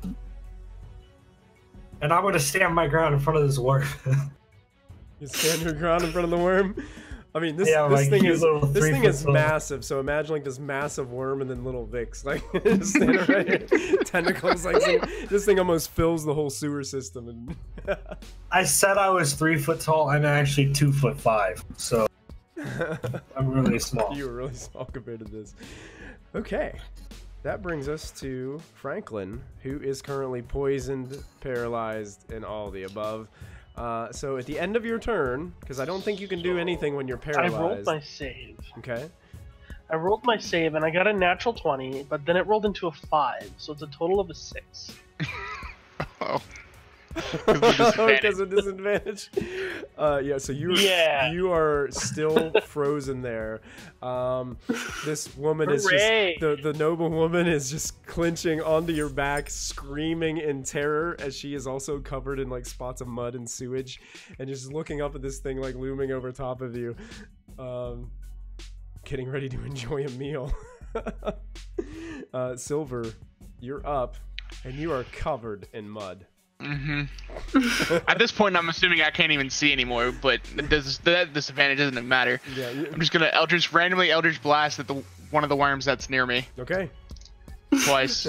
And I'm gonna stand my ground in front of this worm. You stand your ground in front of the worm. I mean, this like thing cute is massive. So imagine like this massive worm and then little Vix, like just standing right here. Tentacles, like this thing almost fills the whole sewer system. And I said I was 3 foot tall. I'm actually 2'5", so I'm really small. You were really small compared to this. Okay, that brings us to Franklin, who is currently poisoned, paralyzed, and all the above. So at the end of your turn, because I don't think you can do anything when you're paralyzed. I rolled my save. Okay. I rolled my save and I got a natural 20, but then it rolled into a 5, so it's a total of a 6. Oh. Because of disadvantage. Yeah, so you are still frozen there. This woman is just the noble woman is just clenching onto your back, screaming in terror as she is also covered in like spots of mud and sewage, and just looking up at this thing like looming over top of you, getting ready to enjoy a meal. Silver, you're up, and you are covered in mud. At this point, I'm assuming I can't even see anymore, but that disadvantage doesn't matter. Yeah, I'm just gonna randomly Eldritch Blast at one of the worms that's near me. Okay. Twice.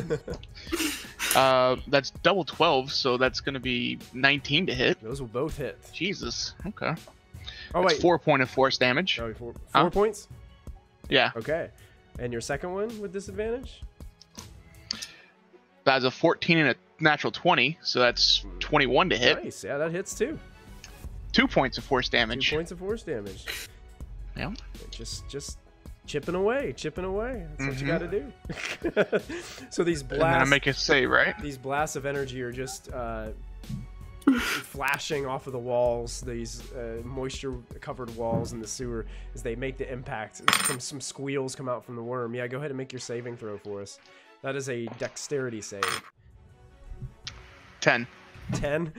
That's double 12, so that's gonna be 19 to hit. Those will both hit. Jesus. Okay. Oh That's wait. 4 points of force damage. Oh, four Huh? points? Yeah. Okay. And your second one with disadvantage? That's a 14 and a natural 20, so that's 21 to hit. Nice. Yeah, that hits too. 2 points of force 2 damage. points of force damage. Yeah. Just chipping away. That's what you got to do. So these And then I blasts, make a save, right? these blasts of energy are just flashing off of the walls. These moisture-covered walls in the sewer as they make the impact. Some squeals come out from the worm. Yeah, go ahead and make your saving throw for us. That is a dexterity save. 10. 10.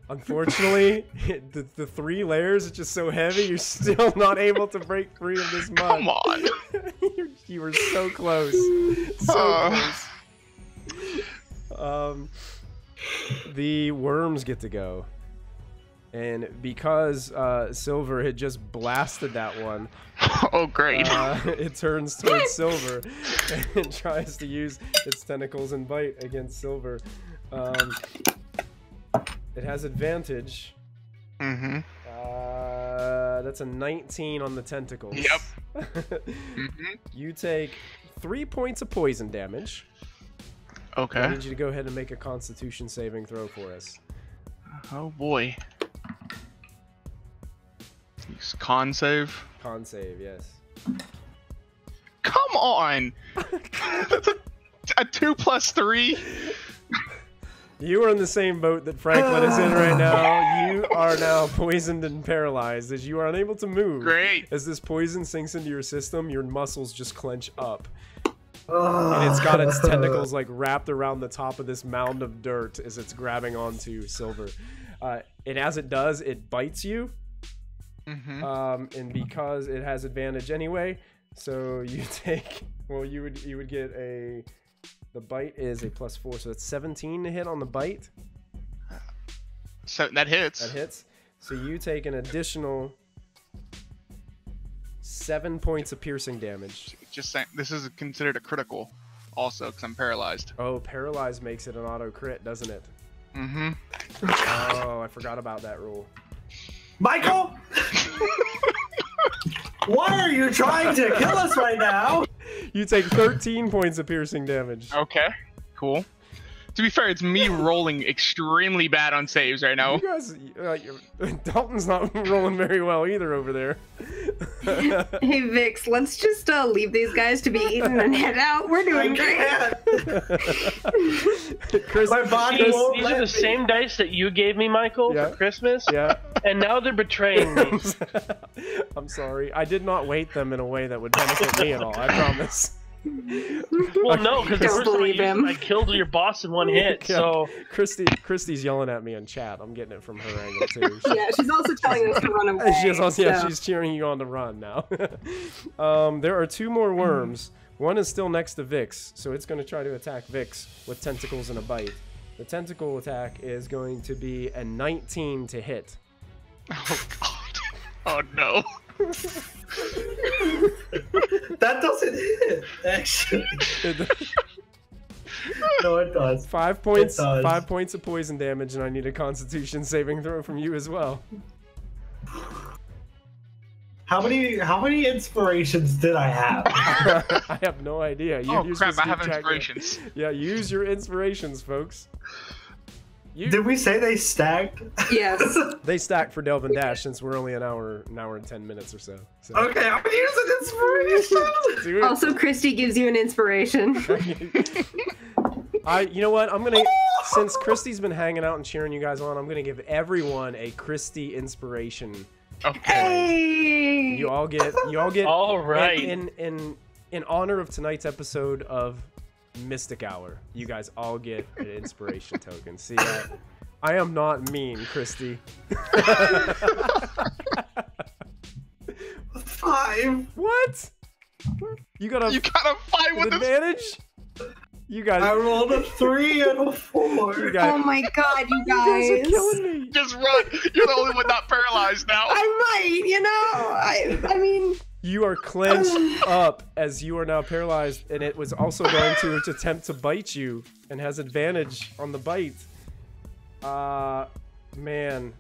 Unfortunately, the 3 layers are just so heavy, you're still not able to break free of this mud. Come on. You were so close. Close. The worms get to go. And because Silver had just blasted that one, Oh, great. it turns towards Silver and tries to use its tentacles and bite against Silver. It has advantage. Mm-hmm. That's a 19 on the tentacles. Yep. Mm-hmm. You take 3 points of poison damage. I Okay. need you to go ahead and make a Constitution saving throw for us. Oh, boy. Con save. Con save, yes. Come on. That's a 2 plus 3. You are in the same boat that Franklin is in right now. You are now poisoned and paralyzed as you are unable to move. Great. As this poison sinks into your system, your muscles just clench up. And it's got its tentacles like wrapped around the top of this mound of dirt as it's grabbing onto Silver. And as it does, it bites you. Mm-hmm. And because it has advantage anyway, so you take, well, you would get the bite is a +4, so it's 17 to hit on the bite. So that hits. That hits. So you take an additional 7 points of piercing damage. Just saying, this is considered a critical, also, because I'm paralyzed. Oh, paralyzed makes it an auto crit, doesn't it? Mm-hmm. Oh, I forgot about that rule. Michael! Why are you trying to kill us right now? You take 13 points of piercing damage. Okay, cool. To be fair, it's me rolling extremely bad on saves right now. You guys, Dalton's not rolling very well either over there. Hey Vix, let's just leave these guys to be eaten and head out. We're doing great. Chris, My body These won't are let the me. same dice that you gave me, Michael, Yeah. for Christmas, yeah. and now they're betraying me. I'm sorry. I did not weight them in a way that would benefit me at all. I promise. Well, no, because the Don't first time believe him. I killed your boss in one hit, Yeah. so... Christy's yelling at me in chat. I'm getting it from her angle too. Yeah, she's also telling us to run away. She's cheering you on to run now. There are 2 more worms. One is still next to Vix, so it's going to try to attack Vix with tentacles and a bite. The tentacle attack is going to be a 19 to hit. Oh, God. Oh, no. That doesn't hit, actually. No, it does. 5 points. It does. 5 points of poison damage, and I need a Constitution saving throw from you as well. How many inspirations did I have? I have no idea. Oh, you're crap, supposed I to have keep track of- inspirations. Yeah, use your inspirations, folks. Did we say they stacked? Yes. They stack for delve and dash since we're only an hour and 10 minutes or so. Okay, I'm gonna use an inspiration. Do it. Also, Christy gives you an inspiration. You know what? Since Christy's been hanging out and cheering you guys on, I'm gonna give everyone a Christy inspiration. Okay. Hey! You all get. All right. In honor of tonight's episode of Mystic Hour, you guys all get an inspiration token. See that? I am not mean, Christy. 5. What? You got a You got a fight with this. advantage? You guys. I rolled a 3 and a 4. You guys, Oh my god, you you guys are guys. killing me. Just run. You're the only one not paralyzed now. I might, you know. I mean, You are clenched up as you are now paralyzed, and it was also going to attempt to bite you and has advantage on the bite. Man.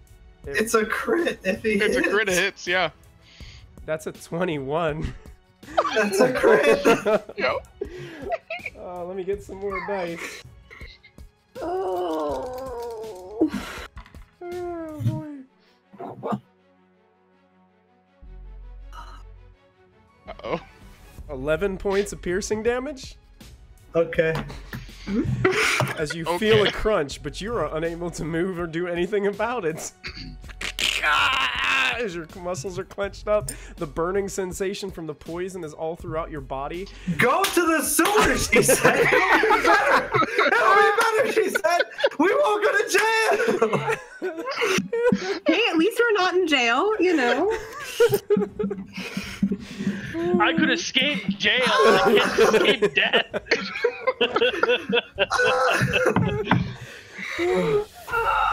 It's a crit if he It's hits. a crit hits, yeah. That's a 21. That's a crit. Yo. Let me get some more dice. oh. Oh, boy. Uh-oh. 11 points of piercing damage Okay. as you feel a crunch, but you are unable to move or do anything about it. As your muscles are clenched up, the burning sensation from the poison is all throughout your body. Go to the sewer, she said. It'll be better. It'll be better, she said. We won't go to jail. Hey, at least we're not in jail, you know. I could escape jail, but I can't escape death.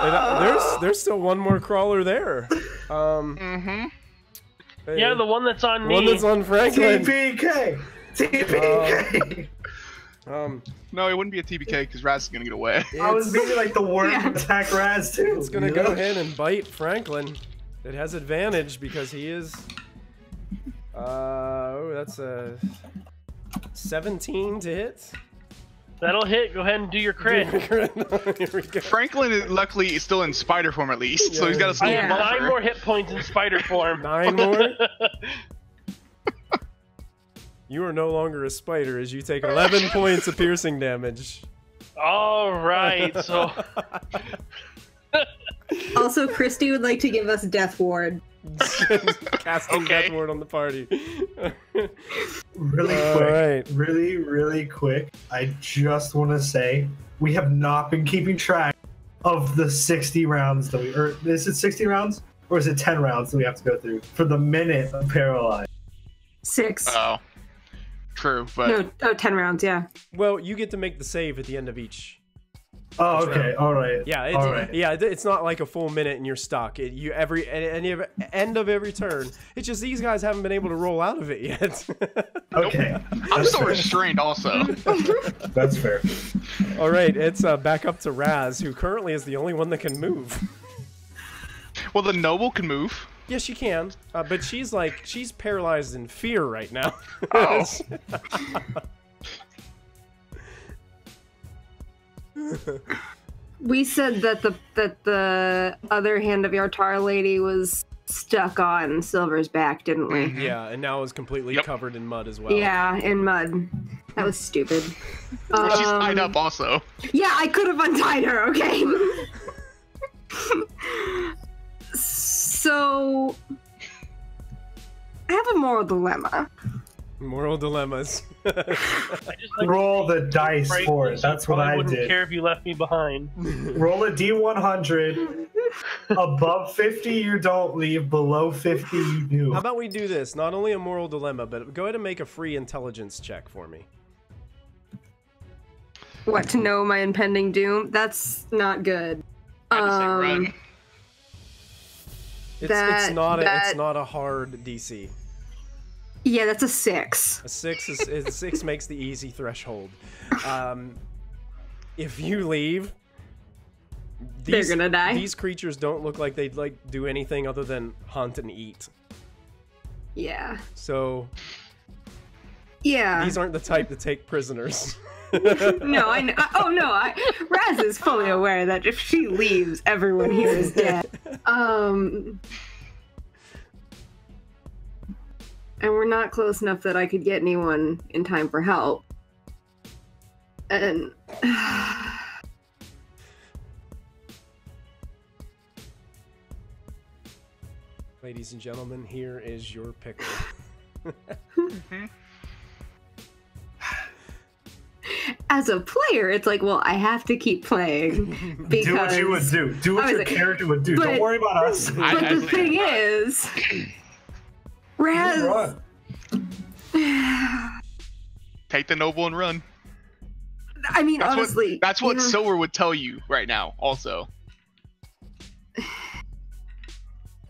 And, there's still one more crawler there. Yeah, the one that's on me. One that's on Franklin. TPK. TPK. No, it wouldn't be a TBK because Raz is gonna get away. I was being like the worm attack Raz too. It's gonna go ahead and bite Franklin. It has advantage because he is. That's a 17 to hit. That'll hit. Go ahead and do your crit. Here we go. Franklin, luckily, is still in spider form at least, so he's got a I small have buffer. 9 more hit points in spider form. 9 more. You are no longer a spider as you take 11 points of piercing damage. All right, so Also, Christy would like to give us Death Ward. Casting Okay. Death Ward on the party. Really All quick. right. Really quick. I just want to say we have not been keeping track of the 60 rounds that we. Or is it 60 rounds or is it 10 rounds that we have to go through for the minute of paralyzed? 6. Oh, true, but No, 10 rounds, yeah. Well, you get to make the save at the end of each. Oh, okay. All right. Yeah, All right. it's not like a full minute and you're stuck. End of every turn. It's just these guys haven't been able to roll out of it yet. Okay. I'm still restrained also. That's fair. All right, it's back up to Raz, who currently is the only one that can move. Well, the noble can move. Yes, she can, but she's paralyzed in fear right now. Oh. We said that the other hand of Yartar lady was stuck on Silver's back, didn't we? Yeah, and now is completely Yep. covered in mud as well. Yeah, in mud. That was stupid. She's tied up also. Yeah, I could have untied her, okay? So, I have a moral dilemma. Moral dilemmas. I just like Roll the dice break for this, it. That's so what I wouldn't did. care if you left me behind. Roll a D100. Above 50, you don't leave. Below 50, you do. How about we do this? Not only a moral dilemma, but go ahead and make a free intelligence check for me. What, to know my impending doom? That's not good. I have to say run. It's not that- a hard DC. Yeah, that's a 6. A 6 makes the easy threshold. If you leave, They're gonna die. These creatures don't look like they'd do anything other than hunt and eat. Yeah. So Yeah. these aren't the type to take prisoners. No, I know. Oh no, Raz is fully aware that if she leaves, everyone here is dead. And we're not close enough that I could get anyone in time for help. And Ladies and gentlemen, here is your pickle. as a player, it's like, well, I have to keep playing because Do what you would do. Do what I was your like, character would do. but- Don't worry about us. But the thing is, Raz. Run. Take the noble and run. I mean, honestly, that's what Silver would tell you right now. Also,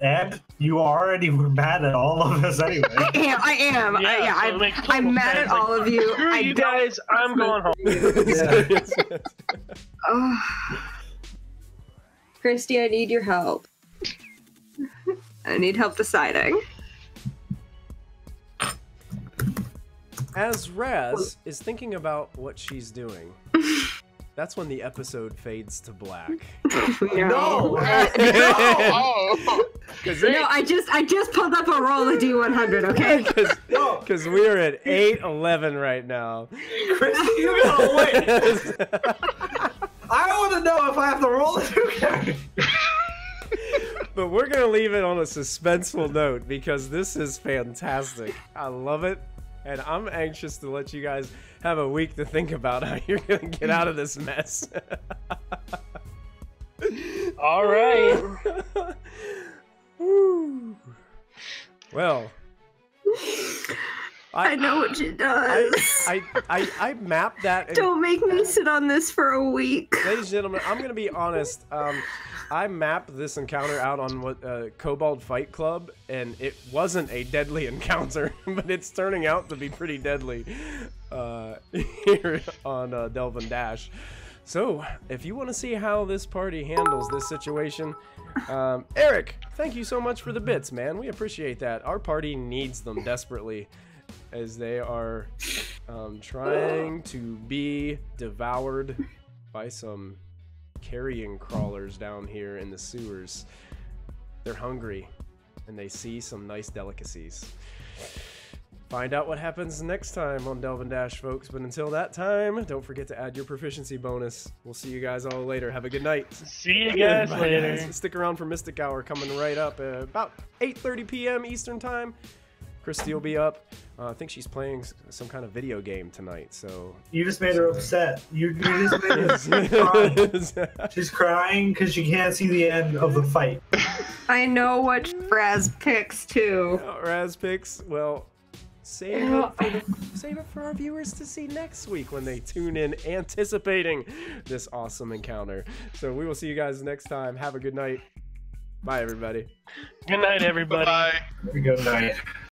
and you already were mad at all of us anyway. I am. I'm mad at all of you. Screw you guys. I'm going home. Oh. Christy, I need your help. I need help deciding. As Raz is thinking about what she's doing, that's when the episode fades to black. No! No, I just pulled up a roll of D100, okay? Because we're at 8:11 right now. Christy, you gotta wait! I want to know if I have to roll it again. But we're going to leave it on a suspenseful note because this is fantastic. I love it. And I'm anxious to let you guys have a week to think about how you're going to get out of this mess. All right. Well, I know what she does. I mapped that. Don't make me sit on this for a week. Ladies and gentlemen, I'm going to be honest. I mapped this encounter out on what Kobold Fight Club, and it wasn't a deadly encounter, but it's turning out to be pretty deadly here on Delve and Dash. So, if you want to see how this party handles this situation, Eric, thank you so much for the bits, man. We appreciate that. Our party needs them desperately, as they are trying to be devoured by some carrion crawlers down here in the sewers. They're hungry, and they see some nice delicacies. Find out what happens next time on Delve and Dash, folks. But until that time, don't forget to add your proficiency bonus. We'll see you guys all later. Have a good night. See you guys Bye, later. guys. Stick around for Mystic Hour coming right up about 8:30 p.m. Eastern Time. Christy will be up. I think she's playing some kind of video game tonight. So you just made her upset. You just made her cry. She's crying because she can't see the end of the fight. I know what Raz picks too. Raz picks. Well, save it for our viewers to see next week when they tune in, anticipating this awesome encounter. So we will see you guys next time. Have a good night. Bye, everybody. Good night, everybody. Bye. Good night.